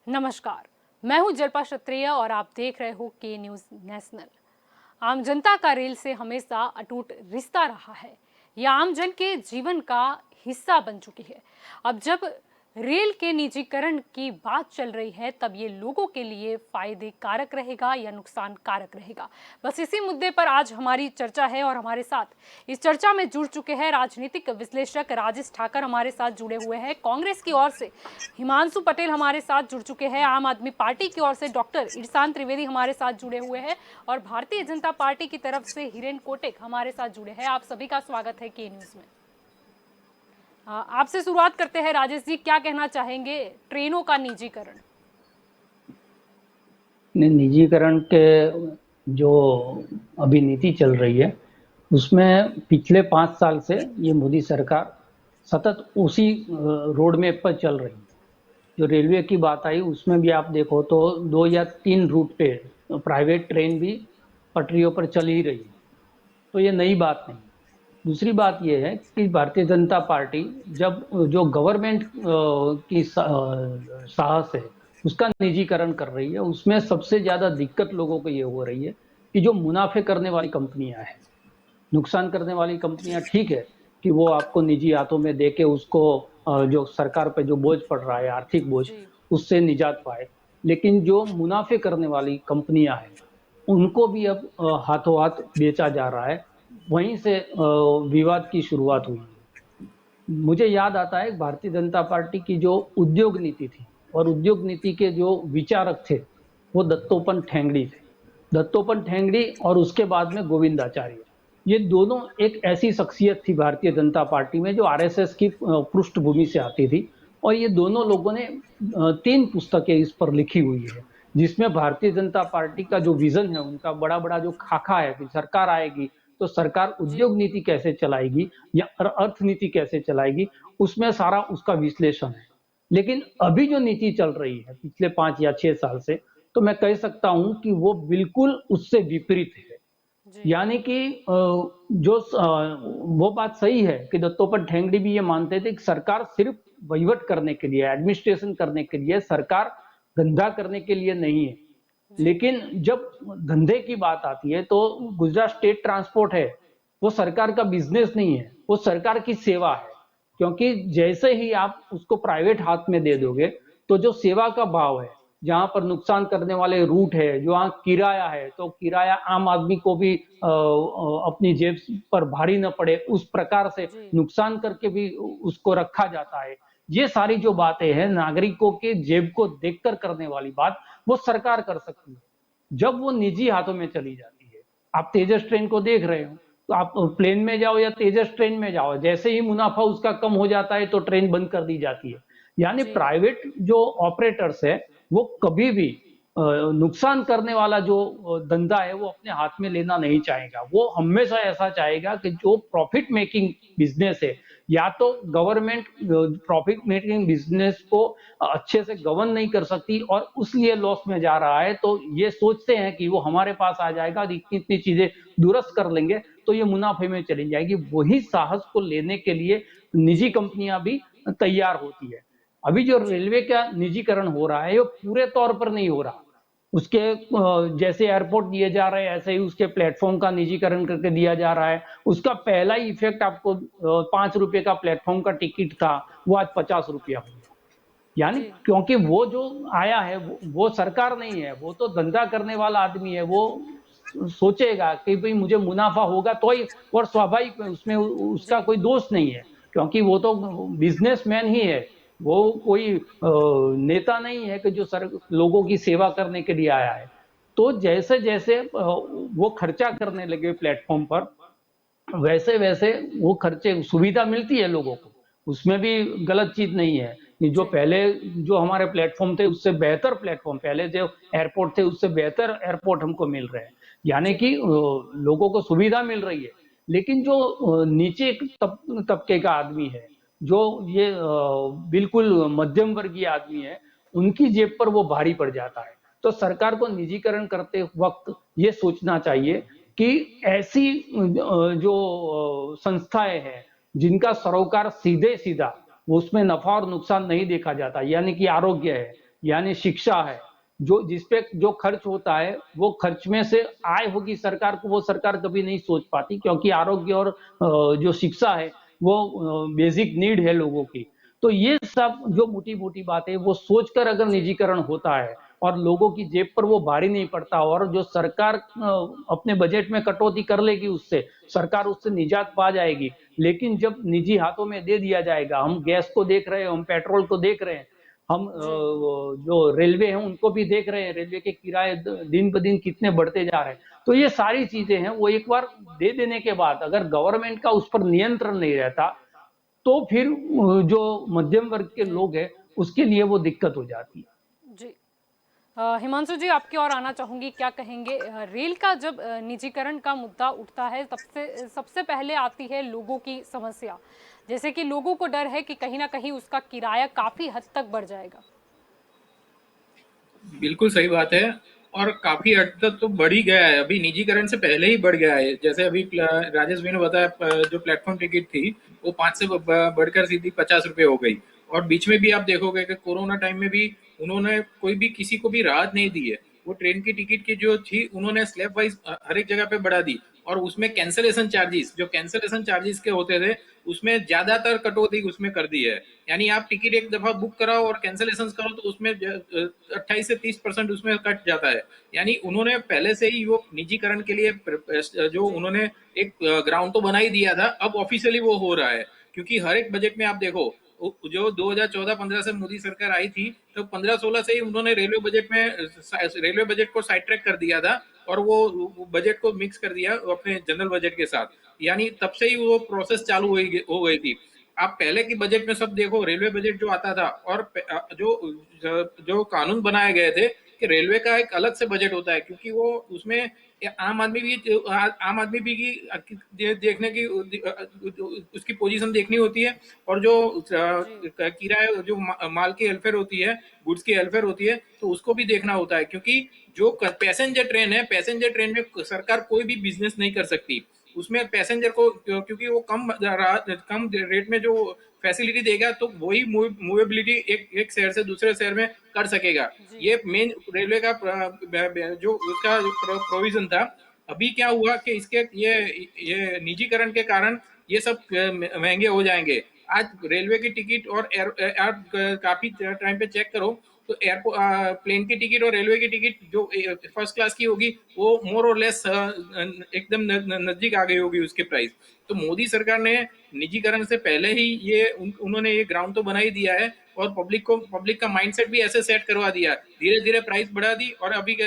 नमस्कार, मैं हूं जल्पा क्षत्रिय और आप देख रहे हो के न्यूज नेशनल। आम जनता का रेल से हमेशा अटूट रिश्ता रहा है। यह आम जन के जीवन का हिस्सा बन चुकी है। अब जब रेल के निजीकरण की बात चल रही है, तब ये लोगों के लिए फायदे कारक रहेगा या नुकसान कारक रहेगा, बस इसी मुद्दे पर आज हमारी चर्चा है। और हमारे साथ इस चर्चा में जुड़ चुके हैं राजनीतिक विश्लेषक राजेश ठाकर हमारे साथ जुड़े हुए हैं। कांग्रेस की ओर से हिमांशु पटेल हमारे साथ जुड़ चुके हैं। आम आदमी पार्टी की ओर से डॉक्टर इरशान त्रिवेदी हमारे साथ जुड़े हुए हैं और भारतीय जनता पार्टी की तरफ से हिरेन कोटेक हमारे साथ जुड़े हैं। आप सभी का स्वागत है के न्यूज में। आपसे शुरुआत करते हैं राजेश जी, क्या कहना चाहेंगे ट्रेनों का निजीकरण? निजीकरण के जो अभी नीति चल रही है उसमें पिछले 5 साल से ये मोदी सरकार सतत उसी रोड मैप पर चल रही है। जो रेलवे की बात आई उसमें भी आप देखो तो 2 या 3 रूट पे प्राइवेट ट्रेन भी पटरियों पर चल ही रही है, तो ये नई बात नहीं। दूसरी बात यह है कि भारतीय जनता पार्टी जब जो गवर्नमेंट की साहस है उसका निजीकरण कर रही है, उसमें सबसे ज्यादा दिक्कत लोगों को ये हो रही है कि जो मुनाफे करने वाली कंपनियां हैं, नुकसान करने वाली कंपनियां, ठीक है कि वो आपको निजी हाथों में देके उसको जो सरकार पे जो बोझ पड़ रहा है, आर्थिक बोझ, उससे निजात पाए। लेकिन जो मुनाफे करने वाली कंपनियां हैं उनको भी अब हाथों हाथ बेचा जा रहा है। वहीं से विवाद की शुरुआत हुई। मुझे याद आता है भारतीय जनता पार्टी की जो उद्योग नीति थी और उद्योग नीति के जो विचारक थे वो दत्तोपंत ठेंगड़ी थे। दत्तोपंत ठेंगड़ी और उसके बाद में गोविंदाचार्य, ये दोनों एक ऐसी शख्सियत थी भारतीय जनता पार्टी में जो आरएसएस की पृष्ठभूमि से आती थी। और ये दोनों लोगों ने 3 पुस्तकें इस पर लिखी हुई है, जिसमें भारतीय जनता पार्टी का जो विजन है, उनका बड़ा बड़ा जो खाका है कि सरकार आएगी तो सरकार उद्योग नीति कैसे चलाएगी या अर्थनीति कैसे चलाएगी, उसमें सारा उसका विश्लेषण है। लेकिन अभी जो नीति चल रही है पिछले 5 या 6 साल से, तो मैं कह सकता हूं कि वो बिल्कुल उससे विपरीत है। यानी कि वो बात सही है कि दत्तोपंत ठेंगड़ी भी ये मानते थे कि सरकार सिर्फ वहीवट करने के लिए, एडमिनिस्ट्रेशन करने के लिए, सरकार धंधा करने के लिए नहीं है। लेकिन जब धंधे की बात आती है तो गुजरात स्टेट ट्रांसपोर्ट है, वो सरकार का बिजनेस नहीं है, वो सरकार की सेवा है। क्योंकि जैसे ही आप उसको प्राइवेट हाथ में दे दोगे तो जो सेवा का भाव है, जहां पर नुकसान करने वाले रूट है, जो वहां किराया है, तो किराया आम आदमी को भी अपनी जेब पर भारी न पड़े, उस प्रकार से नुकसान करके भी उसको रखा जाता है। ये सारी जो बातें हैं नागरिकों के जेब को देखकर करने वाली बात वो सरकार कर सकती है। जब वो निजी हाथों में चली जाती है, आप तेजस ट्रेन को देख रहे हो, तो आप प्लेन में जाओ या तेजस ट्रेन में जाओ, जैसे ही मुनाफा उसका कम हो जाता है तो ट्रेन बंद कर दी जाती है। यानी प्राइवेट जो ऑपरेटर्स है वो कभी भी नुकसान करने वाला जो धंधा है वो अपने हाथ में लेना नहीं चाहेगा। वो हमेशा ऐसा चाहेगा कि जो प्रॉफिट मेकिंग बिजनेस है, या तो गवर्नमेंट प्रॉफिट मेकिंग बिजनेस को अच्छे से गवर्न नहीं कर सकती और उसलिए लॉस में जा रहा है, तो ये सोचते हैं कि वो हमारे पास आ जाएगा, इतनी इतनी चीजें दुरुस्त कर लेंगे तो ये मुनाफे में चली जाएगी। वही साहस को लेने के लिए निजी कंपनियां भी तैयार होती है। अभी जो रेलवे का निजीकरण हो रहा है वो पूरे तौर पर नहीं हो रहा। उसके जैसे एयरपोर्ट दिए जा रहे हैं ऐसे ही उसके प्लेटफॉर्म का निजीकरण करके दिया जा रहा है। उसका पहला ही इफेक्ट आपको 5 रुपए का प्लेटफॉर्म का टिकट था वो आज 50 रुपया हो गया। यानी क्योंकि वो जो आया है वो सरकार नहीं है, वो तो धंधा करने वाला आदमी है। वो सोचेगा कि भाई मुझे मुनाफा होगा तो ही, और स्वाभाविक उसमें उसका कोई दोष नहीं है क्योंकि वो तो बिजनेसमैन ही है। वो कोई नेता नहीं है कि जो लोगों की सेवा करने के लिए आया है। तो जैसे जैसे वो खर्चा करने लगे प्लेटफॉर्म पर, वैसे वैसे वो खर्चे सुविधा मिलती है लोगों को, उसमें भी गलत चीज नहीं है कि जो पहले जो हमारे प्लेटफॉर्म थे उससे बेहतर प्लेटफॉर्म, पहले जो एयरपोर्ट थे उससे बेहतर एयरपोर्ट हमको मिल रहे हैं। यानी कि लोगों को सुविधा मिल रही है। लेकिन जो नीचे तबके का आदमी है, जो ये बिल्कुल मध्यम वर्गीय आदमी है, उनकी जेब पर वो भारी पड़ जाता है। तो सरकार को निजीकरण करते वक्त ये सोचना चाहिए कि ऐसी जो संस्थाएं हैं जिनका सरोकार सीधे सीधा उसमें नफा और नुकसान नहीं देखा जाता, यानी कि आरोग्य है, यानी शिक्षा है, जो जिसपे जो खर्च होता है वो खर्च में से आय होगी सरकार को, वो सरकार कभी नहीं सोच पाती, क्योंकि आरोग्य और जो शिक्षा है वो बेसिक नीड है लोगों की। तो ये सब जो मोटी मोटी बातें वो सोचकर अगर जी निजीकरण होता है और लोगों की जेब पर वो भारी नहीं पड़ता, और जो सरकार अपने बजट में कटौती कर लेगी, उससे सरकार उससे निजात पा जाएगी। लेकिन जब निजी हाथों में दे दिया जाएगा, हम गैस को देख रहे हैं, हम पेट्रोल को देख रहे हैं, हम जी जो रेलवे है उनको भी देख रहे हैं, रेलवे के किराए दिन ब दिन कितने बढ़ते जा रहे हैं। तो ये सारी चीजें हैं, वो एक बार दे देने के बाद अगर गवर्नमेंट का उस पर नियंत्रण नहीं रहता, तो फिर जो मध्यम वर्ग के जी लोग हैं उसके लिए वो दिक्कत हो जाती है। जी हिमांशु जी, आपकी ओर आना चाहूंगी, क्या कहेंगे? रेल का जब निजीकरण का मुद्दा उठता है, तब से सबसे पहले आती है लोगों की समस्या। जैसे कि लोगों को डर है कि कहीं ना कहीं उसका किराया काफी हद तक बढ़ जाएगा। बिल्कुल सही बात है। और काफी हद तक तो बढ़ ही गया है, अभी निजीकरण से पहले ही बढ़ गया है। जैसे अभी राजेश भाई ने बताया, जो प्लेटफॉर्म टिकट थी वो 5 से बढ़कर सीधी 50 रुपए हो गई। और बीच में भी आप देखोगे कि कोरोना टाइम में भी उन्होंने कोई भी किसी को भी राहत नहीं दी है। वो ट्रेन की टिकट की जो थी उन्होंने स्लैब वाइज हर एक जगह पे बढ़ा दी। और उसमें जी कैंसलेशन चार्जेस, जो कैंसलेशन चार्जेस के होते थे, उसमें ज्यादातर कटौती उसमें कर दी है। यानी आप टिकट एक दफा बुक कराओ और कैंसलेशन करो तो उसमें 28 से 30% उसमें कट जाता है। यानी उन्होंने पहले से ही वो निजीकरण के लिए जो जी उन्होंने एक ग्राउंड तो बना ही दिया था, अब ऑफिशियली वो हो रहा है। क्योंकि हर एक बजट में आप देखो, जो 2014-15 से मोदी सरकार आई थी, तो 15-16 से ही उन्होंने रेलवे बजट को साइड ट्रैक कर दिया था। और वो बजट को मिक्स कर दिया अपने जनरल बजट के साथ। यानी तब से ही वो प्रोसेस चालू हो गई थी। आप पहले की बजट में सब देखो, रेलवे बजट जो आता था, और जो जो कानून बनाए गए थे कि रेलवे का एक अलग से बजट होता है, क्योंकि वो उसमें आम आदमी भी की देखने की उसकी पोजीशन देखनी होती है। और जो जी किराए जो माल की हेल्फेयर होती है, गुड्स की हेल्फेयर होती है, तो उसको भी देखना होता है। क्योंकि जो पैसेंजर ट्रेन है, पैसेंजर ट्रेन में सरकार कोई भी बिजनेस नहीं कर सकती। उसमें पैसेंजर को, क्योंकि वो कम रेट में जो फैसिलिटी देगा, तो वही मूवेबिलिटी एक शहर से दूसरे शहर में कर सकेगा। जी ये मेन रेलवे का जो उसका प्रोविजन था। अभी क्या हुआ कि इसके ये निजीकरण के कारण ये सब महंगे हो जाएंगे। आज रेलवे की टिकट और आप काफी टाइम पे चेक करो, तो एयरपोर्ट प्लेन की टिकट और रेलवे की टिकट जो फर्स्ट क्लास की होगी, वो मोर और लेस एकदम नजदीक आ गई होगी उसके प्राइस। तो मोदी सरकार ने निजीकरण से पहले ही उन्होंने ये ग्राउंड तो बना ही दिया है। और पब्लिक का माइंडसेट भी ऐसे सेट करवा दिया, धीरे धीरे प्राइस बढ़ा दी, और अभी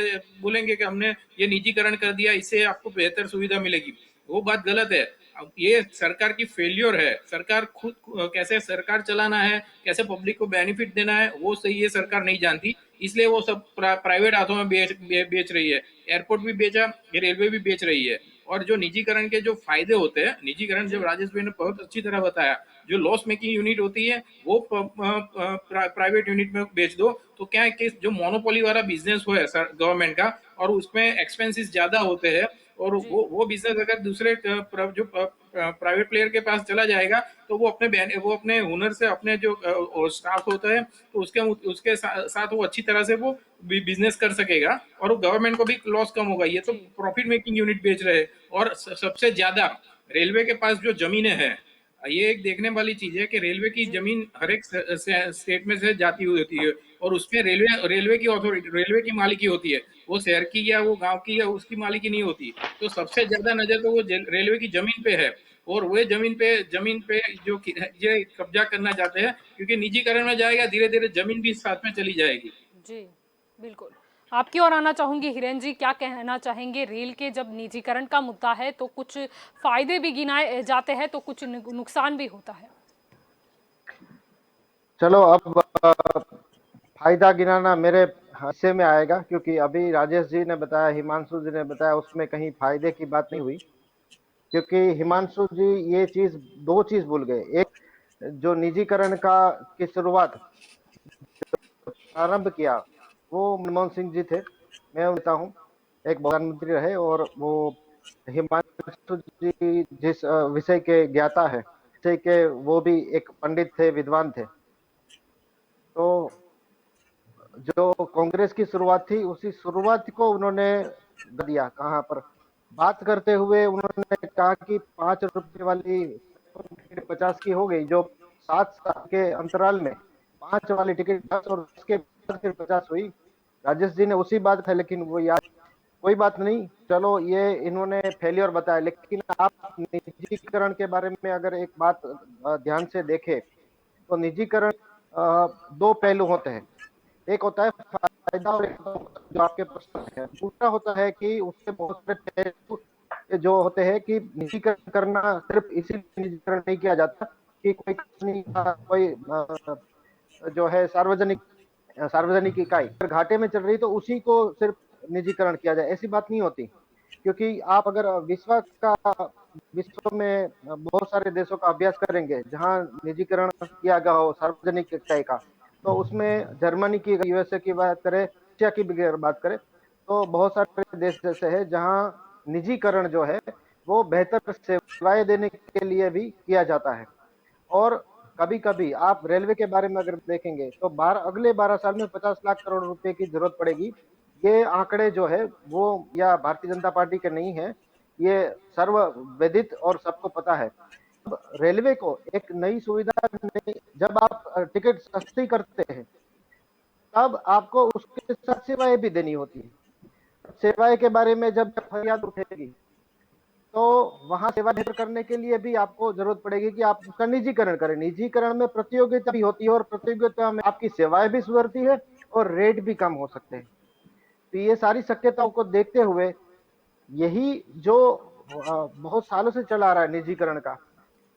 बोलेंगे कि हमने ये निजीकरण कर दिया, इससे आपको बेहतर सुविधा मिलेगी। वो बात गलत है। अब ये सरकार की फेल्योर है। सरकार खुद कैसे सरकार चलाना है, कैसे पब्लिक को बेनिफिट देना है, वो सही ये जी सरकार नहीं जानती। इसलिए वो सब प्राइवेट हाथों में बेच रही है। एयरपोर्ट भी बेचा, ये रेलवे भी बेच रही है। और जो निजीकरण के जो फायदे होते हैं, निजीकरण जब जी राजेश भाई ने बहुत अच्छी तरह बताया, जो लॉस मेकिंग यूनिट होती है वो प्राइवेट यूनिट में बेच दो, तो क्या है कि जो मोनोपोली वाला बिजनेस हो है गवर्नमेंट का, और उसमें एक्सपेंसेस ज्यादा होते हैं, और जी वो बिजनेस अगर दूसरे जो प्राइवेट प्लेयर के पास चला जाएगा, तो वो अपने हुनर से, अपने जो स्टाफ होता है, तो उसके उसके साथ वो अच्छी तरह से वो बिजनेस कर सकेगा, और गवर्नमेंट को भी लॉस कम होगा। ये तो जी प्रॉफिट मेकिंग यूनिट बेच रहे हैं। और सबसे ज्यादा रेलवे के पास जो जमीनें हैं, ये एक देखने वाली चीज है कि रेलवे की जी जमीन हर एक स्टेट में से जाती हुई होती है। और उसमें रेलवे की अथॉरिटी, रेलवे की मालिकी होती है। वो शहर की या वो गांव की या उसकी मालिकी नहीं होती। तो सबसे ज्यादा नजर तो वो रेलवे की जमीन पे है। और वो जमीन पे ये कब्जा करना चाहते हैं, क्योंकि निजीकरण में जाएगा, धीरे धीरे जमीन भी साथ में चली जाएगी। जी बिल्कुल। आपकी ओर आना चाहूंगी, हिरेन जी, क्या कहना चाहेंगे? रेल के जब निजीकरण का मुद्दा है तो कुछ फायदे भी गिनाए जाते हैं, तो कुछ नुकसान भी होता है। चलो अब फायदा गिनाना मेरे हिस्से में आएगा, क्योंकि अभी राजेश जी ने बताया, हिमांशु जी ने बताया, उसमें कहीं फायदे की बात नहीं हुई। क्योंकि हिमांशु जी ये चीज, दो चीज भूल गए। एक, जो निजीकरण का की शुरुआत प्रारंभ किया वो मनमोहन सिंह जी थे। मैं बताता हूँ, एक प्रधानमंत्री रहे, और वो हिमांशु जी जिस विषय के ज्ञाता है, विषय के, वो भी एक पंडित थे, विद्वान थे। तो जो कांग्रेस की शुरुआत थी उसी शुरुआत को उन्होंने दिया। कहाँ पर बात करते हुए उन्होंने कहा कि 5 रुपए वाली 50 की हो गई, जो 7 साल के अंतराल में 5 वाली टिकट 10 और उसके बाद फिर 50 हुई। राजेश जी ने उसी बात है, लेकिन वो याद, कोई बात नहीं, चलो ये इन्होंने फेलियर बताया। लेकिन आप निजीकरण के बारे में अगर एक बात ध्यान से देखें तो निजीकरण दो पहलू होते हैं। एक होता है फायदा और एक होता है जो आपके प्रश्न है। दूसरा होता है कि उससे बहुत सारे पहलू जो होते हैं कि निजीकरण करना सिर्फ इसीलिए निजीकरण नहीं किया जाता कि कोई कंपनी का कोई जो है सार्वजनिक इकाई अगर घाटे में चल रही तो उसी को सिर्फ निजीकरण किया जाए, ऐसी बात नहीं होती। क्योंकि आप अगर विश्व में बहुत सारे देशों का अभ्यास करेंगे जहां निजीकरण किया गया हो सार्वजनिक इकाई का, तो उसमें जर्मनी की, यूएसए की बात करें, रशिया की भी अगर बात करें, तो बहुत सारे देश जैसे है जहां निजीकरण जो है वो बेहतर सेवाएं देने के लिए भी किया जाता है। और कभी कभी आप रेलवे के बारे में अगर देखेंगे तो अगले 12 साल में 50 लाख करोड़ रुपए की जरूरत पड़ेगी। ये आंकड़े जो है वो या भारतीय जनता पार्टी के नहीं है, ये सर्वविदित और सबको पता है। अब रेलवे को एक नई सुविधा जब आप टिकट सस्ती करते हैं तब आपको उसके साथ सेवाएं भी देनी होती है। सेवाएं के बारे में जब फरियाद उठेगी तो वहां सेवा बेहतर करने के लिए भी आपको जरूरत पड़ेगी कि आप उसका निजीकरण करें। निजीकरण में प्रतियोगिता भी होती है और प्रतियोगिता में आपकी सेवाएं भी सुधरती है और रेट भी कम हो सकते हैं। तो ये सारी शक्यताओं को देखते हुए यही जो बहुत सालों से चला आ रहा है निजीकरण का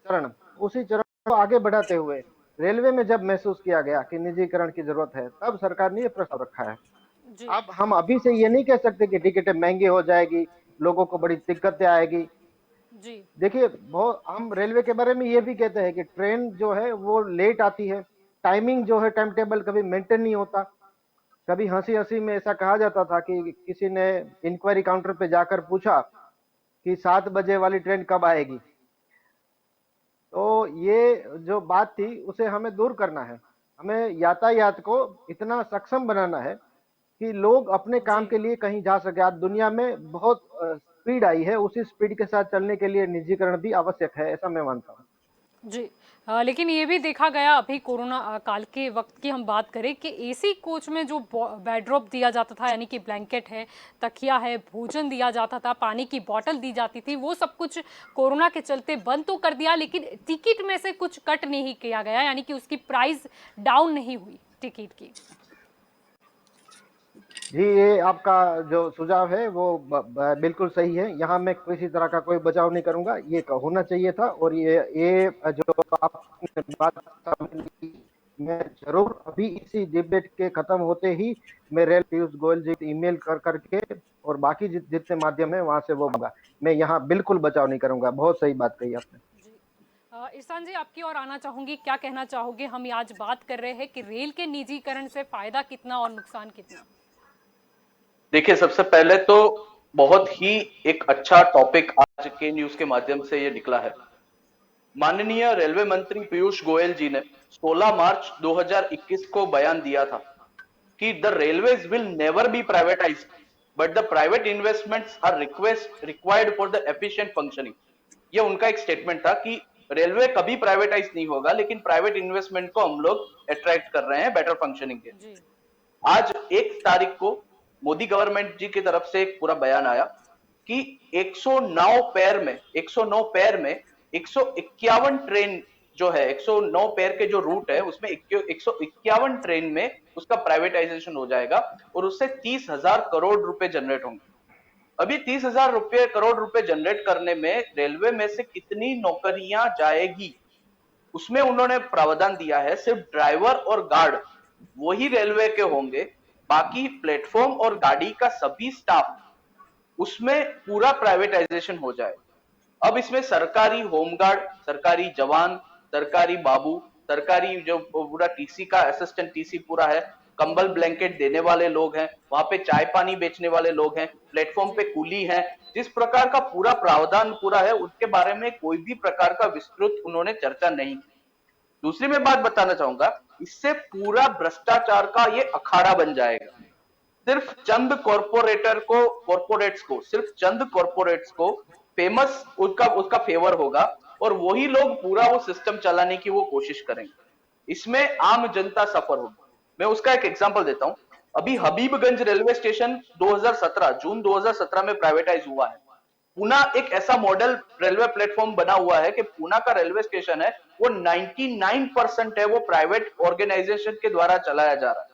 चरण, उसी चरण को आगे बढ़ाते हुए रेलवे में जब महसूस किया गया कि निजीकरण की जरूरत है तब सरकार ने ये प्रस्ताव रखा है। जी अब हम अभी से ये नहीं कह सकते कि टिकटें महंगी हो जाएगी, लोगों को बड़ी दिक्कतें आएगी। जी देखिए, बहुत हम रेलवे के बारे में ये भी कहते हैं कि ट्रेन जो है वो लेट आती है, टाइमिंग जो है टाइम टेबल कभी मेंटेन नहीं होता। कभी हंसी हंसी में ऐसा कहा जाता था कि किसी ने इंक्वायरी काउंटर पे जाकर पूछा कि 7 बजे वाली ट्रेन कब आएगी। तो ये जो बात थी उसे हमें दूर करना है। हमें यातायात को इतना सक्षम बनाना है कि लोग अपने काम जी के लिए कहीं जा सके। आज दुनिया में बहुत स्पीड आई है, उसी स्पीड के साथ चलने के लिए निजीकरण भी आवश्यक है, ऐसा मैं मानता हूँ। जी लेकिन ये भी देखा गया अभी कोरोना काल के वक्त की हम बात करें कि एसी कोच में जो बेड्रॉप दिया जाता था, यानी कि ब्लैंकेट है, तकिया है, भोजन दिया जाता था, पानी की बोतल दी जाती थी, वो सब कुछ कोरोना के चलते बंद तो कर दिया, लेकिन टिकट में से कुछ कट नहीं किया गया, यानी कि उसकी प्राइस डाउन नहीं हुई टिकट की। जी, ये आपका जो सुझाव है वो बिल्कुल सही है। यहाँ मैं किसी तरह का कोई बचाव नहीं करूंगा, ये होना चाहिए था। और ये जो आपने बात सामने ली, मैं जरूर अभी इसी डिबेट के खत्म होते ही मैं रेल पीयूष गोयल जी को ईमेल कर करके और बाकी जितने माध्यम है वहां से वो होगा। मैं यहाँ बिल्कुल बचाव नहीं करूंगा। बहुत सही बात कही आपने। इरफान जी, आपकी ओर आना चाहूंगी, क्या कहना चाहोगे? हम आज बात कर रहे हैं कि रेल के निजीकरण से फायदा कितना और नुकसान कितना। देखिए, सबसे पहले तो बहुत ही एक अच्छा टॉपिक आज के न्यूज के माध्यम से ये निकला है। माननीय रेलवे मंत्री पीयूष गोयल जी ने 16 मार्च 2021 को बयान दिया था कि the railways will never be privatised but the private investments are required for the efficient functioning. ये उनका एक स्टेटमेंट था कि रेलवे कभी प्राइवेटाइज नहीं होगा, लेकिन प्राइवेट इन्वेस्टमेंट को हम लोग अट्रैक्ट कर रहे हैं बेटर फंक्शनिंग के। जी आज 1 तारीख को मोदी गवर्नमेंट जी की तरफ से एक पूरा बयान आया कि 109 पैर में 151 ट्रेन जो है, 109 पैर के जो रूट है उसमें 151 ट्रेन में उसका प्राइवेटाइजेशन हो जाएगा और उससे 30,000 करोड़ रुपए जनरेट होंगे। अभी 30,000 करोड़ रुपए जनरेट करने में रेलवे में से कितनी नौकरियां जाएगी, उसमें उन्होंने प्रावधान दिया है सिर्फ ड्राइवर और गार्ड वही रेलवे के होंगे, बाकी प्लेटफॉर्म और गाड़ी का सभी स्टाफ उसमें पूरा प्राइवेटाइजेशन हो जाए। अब इसमें सरकारी होमगार्ड, सरकारी जवान, सरकारी बाबू, सरकारी जो पूरा टीसी का असिस्टेंट टीसी पूरा है, कंबल ब्लैंकेट देने वाले लोग हैं, वहां पे चाय पानी बेचने वाले लोग हैं, प्लेटफॉर्म पे कूली हैं, जिस प्रकार का पूरा प्रावधान पूरा है उसके बारे में कोई भी प्रकार का विस्तृत उन्होंने चर्चा नहीं की। दूसरी मैं बात बताना चाहूंगा, इससे पूरा भ्रष्टाचार का ये अखाड़ा बन जाएगा। सिर्फ चंद कॉर्पोरेट्स को सिर्फ चंद कॉर्पोरेट्स को फेमस उसका उसका फेवर होगा, और वही लोग पूरा वो सिस्टम चलाने की वो कोशिश करेंगे। इसमें आम जनता सफर होगी। मैं उसका एक एग्जांपल देता हूं। अभी हबीबगंज रेलवे स्टेशन 2017 जून 2017 में प्राइवेटाइज हुआ है। पूना एक ऐसा मॉडल रेलवे प्लेटफॉर्म बना हुआ है कि पूना का रेलवे स्टेशन है वो 99% है वो प्राइवेट ऑर्गेनाइजेशन के द्वारा चलाया जा रहा है।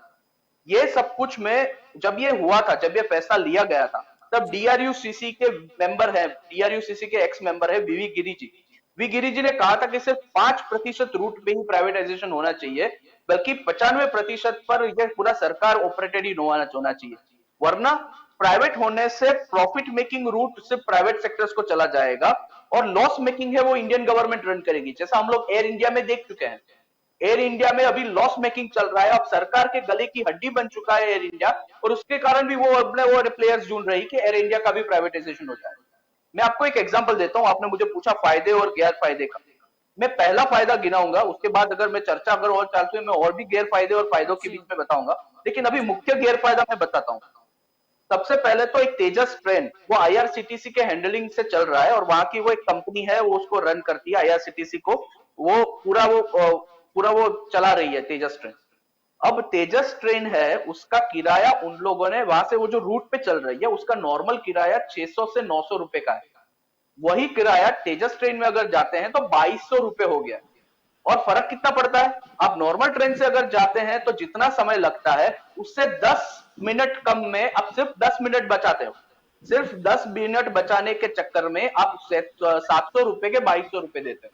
ये सब कुछ में जब ये हुआ था, जब ये फैसला लिया गया था, तब डीआरयूसीसी के मेंबर है, डीआरयूसीसी के एक्स मेंबर है वीवी गिरी जी। वी गिरी जी ने कहा था कि सिर्फ 5% रूट पे ही प्राइवेटाइजेशन होना चाहिए, बल्कि 95% पर यह पूरा सरकार ऑपरेटेड ही होना चाहिए, वरना प्राइवेट होने से प्रॉफिट मेकिंग रूट सिर्फ प्राइवेट सेक्टर्स को चला जाएगा, और लॉस मेकिंग है वो इंडियन गवर्नमेंट रन करेगी, जैसा हम लोग एयर इंडिया में देख चुके हैं। एयर इंडिया में अभी लॉस मेकिंग चल रहा है, अब सरकार के गले की हड्डी बन चुका है एयर इंडिया, और उसके कारण भी वो अपने वो प्लेयर्स ढूंढ रही कि एयर इंडिया का भी प्राइवेटाइजेशन हो जाए। मैं आपको एक एग्जांपल देता हूं, आपने मुझे पूछा फायदे और गैर फायदे का। मैं पहला फायदा गिनाऊंगा, उसके बाद अगर मैं चर्चा अगर और चाहती हूँ मैं और भी गैर फायदे और फायदों के बीच में बताऊंगा, लेकिन अभी मुख्य गैर फायदा मैं बताता हूँ। सबसे पहले तो एक तेजस ट्रेन वो आईआरसीटीसी के हैंडलिंग से चल रहा है, और वहां की वो एक कंपनी है वो उसको रन करती है आईआरसीटीसी को, वो पूरा वो चला रही है तेजस ट्रेन। अब तेजस ट्रेन है उसका किराया उन लोगों ने वहां से वो जो रूट पे चल रही है उसका नॉर्मल किराया 600 से 900 रुपए का है। वही किराया तेजस ट्रेन में अगर जाते हैं तो 2200 रुपए हो गया। और फर्क कितना पड़ता है, आप नॉर्मल ट्रेन से अगर जाते हैं तो जितना समय लगता है उससे 10 मिनट कम में आप सिर्फ 10 मिनट बचाते हो। सिर्फ 10 मिनट बचाने के चक्कर में आप 700 रुपए के 2200 रुपए देते हो।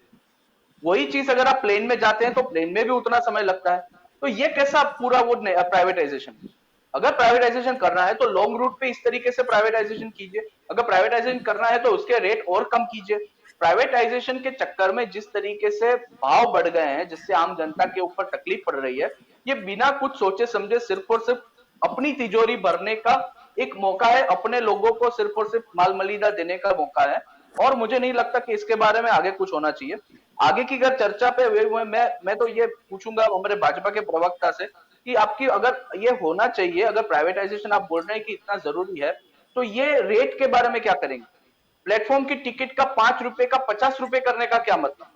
वही चीज अगर आप प्लेन में जाते हैं तो प्लेन में भी उतना समय लगता है। तो ये कैसा पूरा वो प्राइवेटाइजेशन। अगर प्राइवेटाइजेशन करना है तो लॉन्ग रूट पे इस तरीके से प्राइवेटाइजेशन कीजिए, अगर प्राइवेटाइजेशन करना है तो उसके रेट और कम कीजिए। प्राइवेटाइजेशन के चक्कर में जिस तरीके से भाव बढ़ गए हैं, जिससे आम जनता के ऊपर तकलीफ पड़ रही है, ये बिना कुछ सोचे समझे सिर्फ और सिर्फ अपनी तिजोरी भरने का एक मौका है, अपने लोगों को सिर्फ और सिर्फ माल मलीदा देने का मौका है। और मुझे नहीं लगता कि इसके बारे में आगे कुछ होना चाहिए। आगे की अगर चर्चा पे मैं तो ये पूछूंगा हमारे भाजपा के प्रवक्ता से कि आपकी अगर ये होना चाहिए, अगर प्राइवेटाइजेशन आप बोल रहे हैं कि इतना जरूरी है, तो ये रेट के बारे में क्या करेंगे? प्लेटफॉर्म की टिकट का 5 रुपए का 50 रुपए करने का क्या मतलब?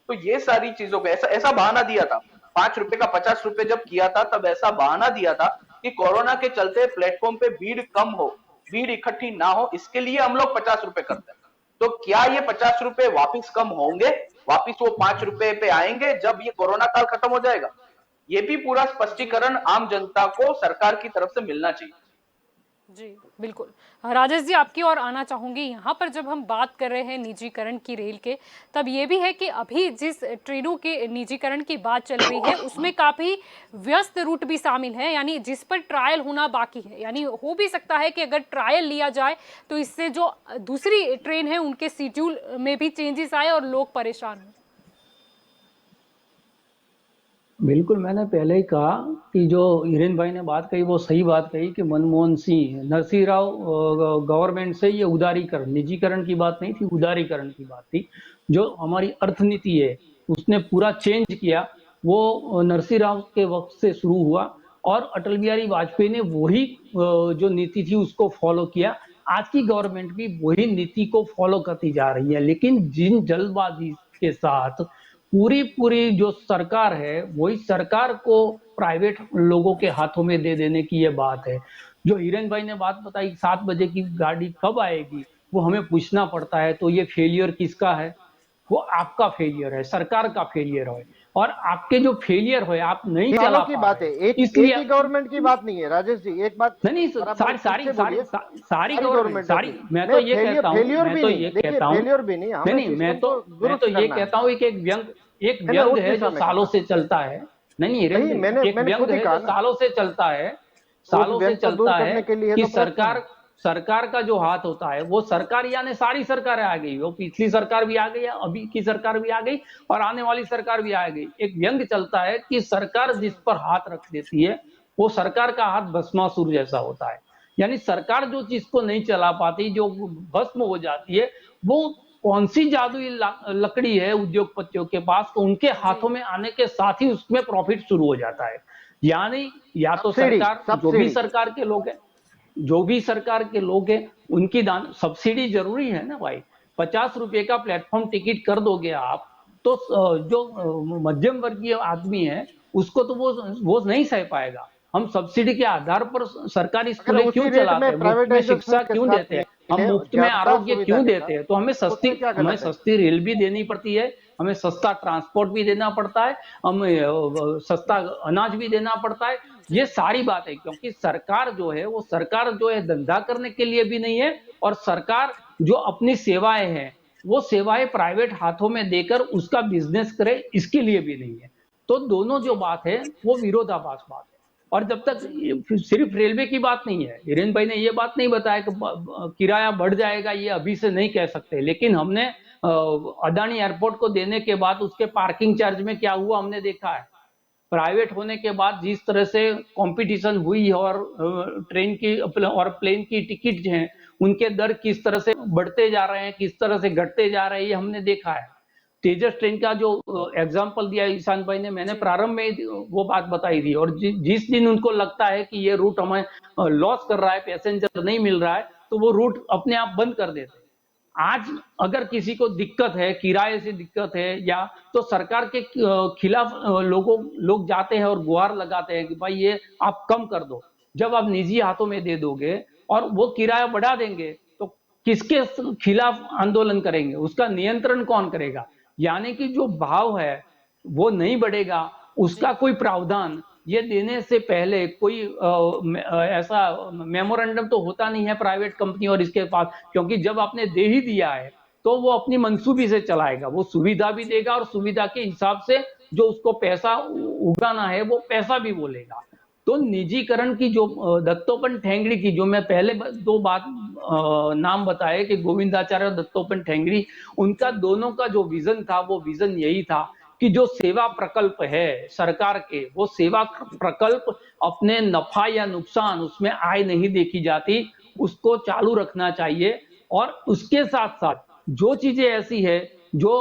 तो ये सारी चीजों पे ऐसा बहाना दिया था, 5 रुपए का 50 रुपए जब किया था तब ऐसा बहाना दिया था कि कोरोना के चलते प्लेटफॉर्म पे भीड़ कम हो, भीड़ इकट्ठी ना हो, इसके लिए हम लोग 50 रुपए करते हैं। तो क्या ये 50 रुपए वापिस कम होंगे, वापिस वो 5 रुपए पे आएंगे जब ये कोरोना काल खत्म हो जाएगा? ये भी पूरा स्पष्टीकरण आम जनता को सरकार की तरफ से मिलना चाहिए। जी बिल्कुल। राजेश जी आपकी ओर आना चाहूंगी। यहाँ पर जब हम बात कर रहे हैं निजीकरण की रेल के, तब ये भी है कि अभी जिस ट्रेनों के निजीकरण की बात चल रही है उसमें काफ़ी व्यस्त रूट भी शामिल है, यानी जिस पर ट्रायल होना बाकी है। यानी हो भी सकता है कि अगर ट्रायल लिया जाए तो इससे जो दूसरी ट्रेन है उनके शेड्यूल में भी चेंजेस आए और लोग परेशान हों। बिल्कुल, मैंने पहले ही कहा कि जो हिरेन भाई ने बात कही वो सही बात कही कि मनमोहन सिंह, नरसिंह राव गवर्नमेंट से ये उदारीकरण, निजीकरण की बात नहीं थी, उदारीकरण की बात थी। जो हमारी अर्थनीति है उसने पूरा चेंज किया, वो नरसिंह राव के वक्त से शुरू हुआ, और अटल बिहारी वाजपेयी ने वही जो नीति थी उसको फॉलो किया। आज की गवर्नमेंट भी वही नीति को फॉलो करती जा रही है, लेकिन जिन जल्दबाजी के साथ पूरी जो सरकार है वही सरकार को प्राइवेट लोगों के हाथों में दे देने की ये बात है। जो हिरेन भाई ने बात बताई 7 बजे की गाड़ी कब आएगी वो हमें पूछना पड़ता है, तो ये फेलियर किसका है? वो आपका फेलियर है, सरकार का फेलियर है। और आपके जो फेलियर है आप नहीं चला की बात है, एक ही गवर्नमेंट की बात नहीं है राजेश जी। एक बात नहीं, सारी गवर्नमेंट, सारी, मैं तो ये कहता हूँ, फेलियर भी नहीं, नहीं, मैं तो ये कहता हूँ एक व्यंग है जो सालों से चलता है। नहीं, एक व्यंग है जो सालों से चलता है कि सरकार का जो हाथ होता है वो सरकार, यानी सारी सरकारें आ गई, वो पिछली सरकार भी आ गई, अभी की सरकार भी आ गई और आने वाली सरकार भी आ गई। एक व्यंग चलता है कि सरकार जिस पर हाथ रख देती है वो सरकार का हाथ भस्मासुर जैसा होता है। यानी सरकार जो चीज को नहीं चला पाती, जो भस्म हो जाती है, वो कौन सी जादुई लकड़ी है उद्योगपतियों के पास, तो उनके हाथों में आने के साथ ही उसमें प्रॉफिट शुरू हो जाता है। यानी या तो सब्सिडी सरकार, जो भी सब्सिडी सरकार के लोग हैं, जो भी सरकार के लोग हैं, उनकी दान सब्सिडी जरूरी है ना भाई। 50 रुपए का प्लेटफॉर्म टिकट कर दोगे आप, तो जो मध्यम वर्गीय आदमी है उसको तो वो नहीं सह पाएगा। हम सब्सिडी के आधार पर सरकारी अगर स्कूलें क्यों उसी रेट चलाते में हैं, मुफ्त में प्राइवेटाइजेशन शिक्षा के क्यों साथ देते हैं, हम मिले मुफ्त में ज्यादा आरोग्य सुविधा क्यों के देते साथ, हैं, तो हमें उसमें क्या हमें गलत है? सस्ती रेल भी देनी पड़ती है, हमें सस्ता ट्रांसपोर्ट भी देना पड़ता है, हमें सस्ता अनाज भी देना पड़ता है। ये सारी बात है, क्योंकि सरकार जो है वो सरकार जो है धंधा करने के लिए भी नहीं है, और सरकार जो अपनी सेवाएं हैं वो सेवाएं प्राइवेट हाथों में देकर उसका बिजनेस करे, इसके लिए भी नहीं है। तो दोनों जो बात है वो विरोधाभास बात है। और जब तक सिर्फ रेलवे की बात नहीं है, हिरेन भाई ने ये बात नहीं बताया कि किराया बढ़ जाएगा, ये अभी से नहीं कह सकते, लेकिन हमने अदानी एयरपोर्ट को देने के बाद उसके पार्किंग चार्ज में क्या हुआ हमने देखा है। प्राइवेट होने के बाद जिस तरह से कंपटीशन हुई और ट्रेन की और प्लेन की टिकट हैं उनके दर किस तरह से बढ़ते जा रहे हैं, किस तरह से घटते जा रहे हैं, ये हमने देखा है। तेजस ट्रेन का जो एग्जाम्पल दिया ईशान भाई ने, मैंने प्रारंभ में वो बात बताई थी, और जिस दिन उनको लगता है कि ये रूट हमें लॉस कर रहा है, पैसेंजर नहीं मिल रहा है, तो वो रूट अपने आप बंद कर देते हैं। आज अगर किसी को दिक्कत है, किराए से दिक्कत है, या तो सरकार के खिलाफ लोग जाते हैं और गुहार लगाते हैं कि भाई ये आप कम कर दो। जब आप निजी हाथों में दे दोगे और वो किराया बढ़ा देंगे, तो किसके खिलाफ आंदोलन करेंगे, उसका नियंत्रण कौन करेगा। यानी कि जो भाव है वो नहीं बढ़ेगा, उसका कोई प्रावधान ये देने से पहले कोई ऐसा मेमोरेंडम तो होता नहीं है प्राइवेट कंपनी और इसके पास, क्योंकि जब आपने दे ही दिया है तो वो अपनी मंसूबी से चलाएगा, वो सुविधा भी देगा और सुविधा के हिसाब से जो उसको पैसा उगाना है वो पैसा भी बोलेगा। तो निजीकरण की जो दत्तोपंत ठेंगड़ी की, जो मैं पहले दो बात नाम बताए कि गोविंदाचार्य और दत्तोपंत ठेंगड़ी, उनका दोनों का जो विजन था वो विजन यही था कि जो सेवा प्रकल्प है सरकार के, वो सेवा प्रकल्प अपने नफा या नुकसान उसमें आय नहीं देखी जाती, उसको चालू रखना चाहिए। और उसके साथ साथ जो चीजें ऐसी है जो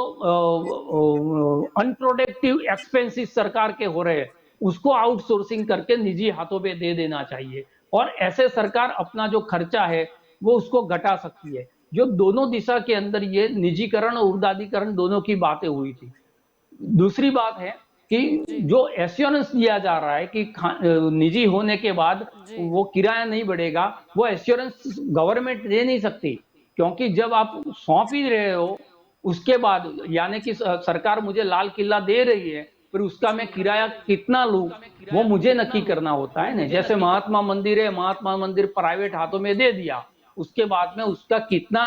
अनप्रोडक्टिव एक्सपेंसेस सरकार के हो रहे हैं उसको आउटसोर्सिंग करके निजी हाथों पे दे देना चाहिए, और ऐसे सरकार अपना जो खर्चा है वो उसको घटा सकती है। जो दोनों दिशा के अंदर ये निजीकरण और उर्दादीकरण दोनों की बातें हुई थी। दूसरी बात है कि जो एश्योरेंस दिया जा रहा है कि निजी होने के बाद वो किराया नहीं बढ़ेगा, वो एश्योरेंस गवर्नमेंट दे नहीं सकती, क्योंकि जब आप सौंप ही रहे हो उसके बाद, यानी कि सरकार मुझे लाल किला दे रही है, फिर उसका मैं किराया कितना लूं वो मुझे नक्की करना होता है ना। जैसे महात्मा मंदिर है, महात्मा मंदिर प्राइवेट हाथों में दे दिया, उसके बाद में उसका कितना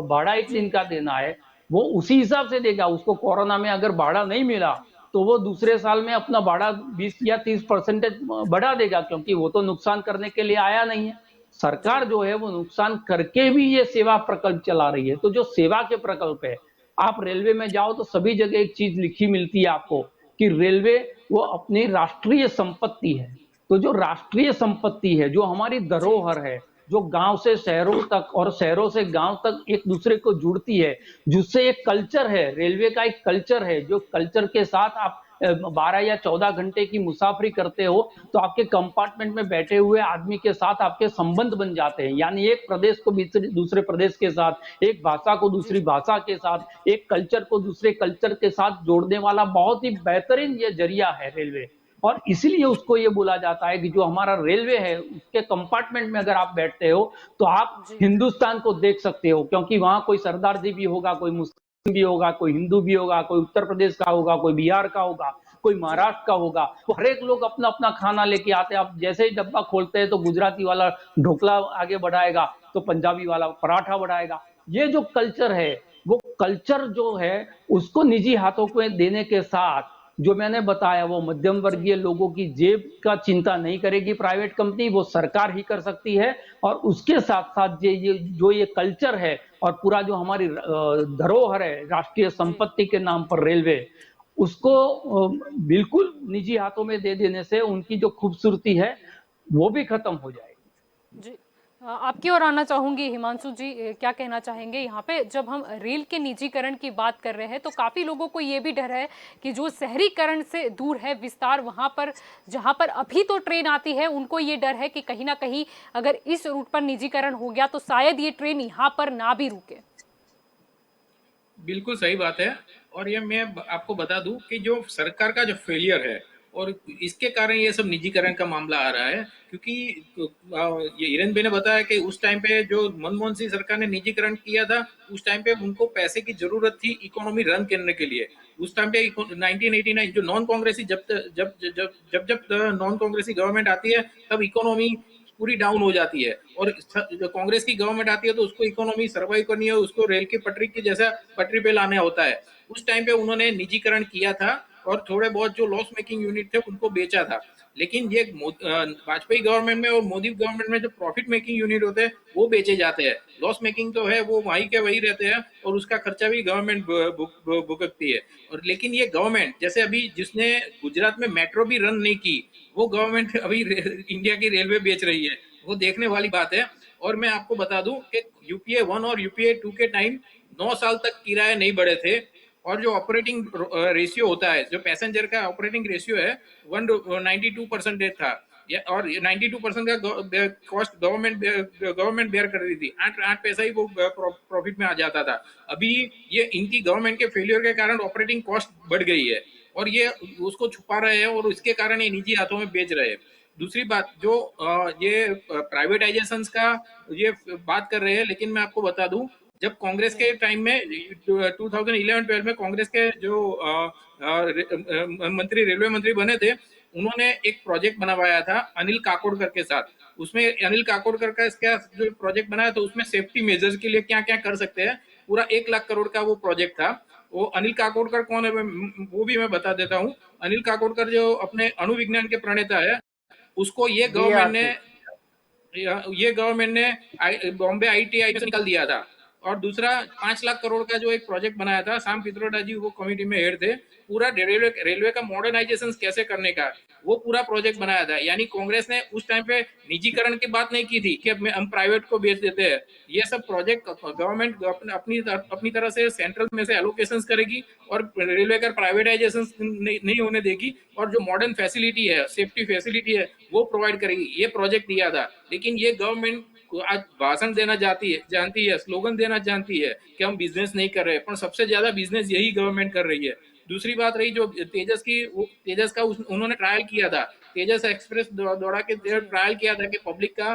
भाड़ा एक दिन का देना है वो उसी हिसाब से देगा। उसको कोरोना में अगर भाड़ा नहीं मिला तो वो दूसरे साल में अपना भाड़ा 20 या 30% बढ़ा देगा, क्योंकि वो तो नुकसान करने के लिए आया नहीं है। सरकार जो है वो नुकसान करके भी ये सेवा प्रकल्प चला रही है। तो जो सेवा के प्रकल्प है, आप रेलवे में जाओ तो सभी जगह एक चीज लिखी मिलती है आपको कि रेलवे वो अपनी राष्ट्रीय संपत्ति है। तो जो राष्ट्रीय संपत्ति है, जो हमारी धरोहर है, जो गांव से शहरों तक और शहरों से गांव तक एक दूसरे को जुड़ती है, जिससे एक कल्चर है, रेलवे का एक कल्चर है, जो कल्चर के साथ आप 12 या 14 घंटे की मुसाफरी करते हो तो आपके कंपार्टमेंट में बैठे हुए आदमी के साथ आपके संबंध बन जाते हैं। यानी एक प्रदेश को दूसरे प्रदेश के साथ, एक भाषा को दूसरी भाषा के साथ, एक कल्चर को दूसरे कल्चर के साथ जोड़ने वाला बहुत ही बेहतरीन ये जरिया है रेलवे। और इसीलिए उसको ये बोला जाता है कि जो हमारा रेलवे है उसके कंपार्टमेंट में अगर आप बैठते हो तो आप हिंदुस्तान को देख सकते हो, क्योंकि वहां कोई सरदार जी भी होगा, कोई मुस्लिम भी होगा, कोई हिंदू भी होगा, कोई उत्तर प्रदेश का होगा, कोई बिहार का होगा, कोई महाराष्ट्र का होगा। तो हर एक लोग अपना अपना खाना लेके आते हैं। आप जैसे ही डब्बा खोलते हैं तो गुजराती वाला ढोकला आगे बढ़ाएगा, तो पंजाबी वाला पराठा बढ़ाएगा। ये जो कल्चर है, वो कल्चर जो है उसको निजी हाथों को देने के साथ, जो मैंने बताया, वो मध्यम वर्गीय लोगों की जेब का चिंता नहीं करेगी प्राइवेट कंपनी, वो सरकार ही कर सकती है। और उसके साथ साथ ये कल्चर है और पूरा जो हमारी धरोहर है राष्ट्रीय संपत्ति के नाम पर रेलवे, उसको बिल्कुल निजी हाथों में दे देने से उनकी जो खूबसूरती है वो भी खत्म हो जाएगी। जी आपकी ओर आना चाहूंगी हिमांशु जी, क्या कहना चाहेंगे यहाँ पे? जब हम रेल के निजीकरण की बात कर रहे हैं तो काफी लोगों को ये भी डर है कि जो शहरीकरण से दूर है विस्तार, वहां पर जहां पर अभी तो ट्रेन आती है, उनको ये डर है कि कहीं ना कहीं अगर इस रूट पर निजीकरण हो गया तो शायद ये ट्रेन यहाँ पर ना भी रुके। बिल्कुल सही बात है। और ये मैं आपको बता दूं कि जो सरकार का जो फेलियर है और इसके कारण ये सब निजीकरण का मामला आ रहा है, क्योंकि ये हिरेन भाई ने बताया कि उस टाइम पे जो मनमोहन सिंह सरकार ने निजीकरण किया था, उस टाइम पे उनको पैसे की जरूरत थी इकोनॉमी रन करने के लिए। उस टाइम पे 1989 जो नॉन कांग्रेसी जब जब जब जब जब नॉन कांग्रेसी गवर्नमेंट आती है तब इकोनॉमी पूरी डाउन हो जाती है, और जो कांग्रेस की गवर्नमेंट आती है तो उसको इकोनॉमी सर्वाइव करनी है, उसको रेल की पटरी की जैसा पटरी पे लाना होता है। उस टाइम पे उन्होंने निजीकरण किया था और थोड़े बहुत जो लॉस मेकिंग यूनिट थे उनको बेचा था। लेकिन ये वाजपेयी गवर्नमेंट में और मोदी गवर्नमेंट में जो प्रॉफिट मेकिंग यूनिट होते हैं वो बेचे जाते हैं। लॉस मेकिंग तो है वो वहीं के वही रहते हैं और उसका खर्चा भी गवर्नमेंट भुगतती है। और लेकिन ये गवर्नमेंट जैसे अभी जिसने गुजरात में मेट्रो भी रन नहीं की, वो गवर्नमेंट अभी इंडिया की रेलवे बेच रही है, वो देखने वाली बात है। और मैं आपको बता दूं कि यूपीए 1 और यूपीए 2 के टाइम 9 साल तक किराए नहीं बढ़े थे, और जो ऑपरेटिंग रेशियो होता है, जो पैसेंजर का ऑपरेटिंग रेशियो है 192% था, और 92% का कॉस्ट गवर्नमेंट बेयर कर रही थी। 8 पैसा ही वो प्रॉफिट में आ जाता था। अभी ये इनकी गवर्नमेंट के फेलियर के कारण ऑपरेटिंग कॉस्ट बढ़ गई है और ये उसको छुपा रहे हैं और इसके कारण ये निजी हाथों में बेच रहे हैं। दूसरी बात जो ये प्राइवेटाइजेशन का ये बात कर रहे हैं, लेकिन मैं आपको बता दूं जब कांग्रेस के टाइम में 2011-12 में कांग्रेस के जो मंत्री रेलवे मंत्री बने थे, उन्होंने एक प्रोजेक्ट बनवाया था अनिल काकोडकर के साथ। उसमें अनिल काकोडकर का इसका जो प्रोजेक्ट बनाया तो उसमें सेफ्टी मेजर्स के लिए क्या क्या कर सकते हैं, पूरा 1 लाख करोड़ का वो प्रोजेक्ट था। वो अनिल काकोडकर कौन है वो भी मैं बता देता हूँ। अनिल काकोडकर जो अपने अणु विज्ञान के प्रणेता है, उसको बीआरसी। ये गवर्नमेंट ने बॉम्बे आईटीआई से निकाल दिया था। और दूसरा 5 लाख करोड़ का जो एक प्रोजेक्ट बनाया था, शाम पित्रोदा जी वो कमेटी में हेड थे, पूरा रेलवे का मॉडर्नाइजेशन कैसे करने का वो पूरा प्रोजेक्ट बनाया था। यानी कांग्रेस ने उस टाइम पे निजीकरण की बात नहीं की थी कि हम प्राइवेट को बेच देते हैं। ये सब प्रोजेक्ट गवर्नमेंट अपनी तरह से सेंट्रल में से एलोकेशन करेगी और रेलवे का प्राइवेटाइजेशन नहीं होने देगी, और जो मॉडर्न फैसिलिटी है, सेफ्टी फैसिलिटी है, वो प्रोवाइड करेगी। ये प्रोजेक्ट दिया था। लेकिन ये गवर्नमेंट आज भाषण देना जानती है, स्लोगन देना जानती है कि हम बिजनेस नहीं कर रहे, पर सबसे ज्यादा बिजनेस यही गवर्नमेंट कर रही है। दूसरी बात रही जो तेजस का उन्होंने ट्रायल किया था, तेजस एक्सप्रेस दौड़ा के ट्रायल किया था कि पब्लिक का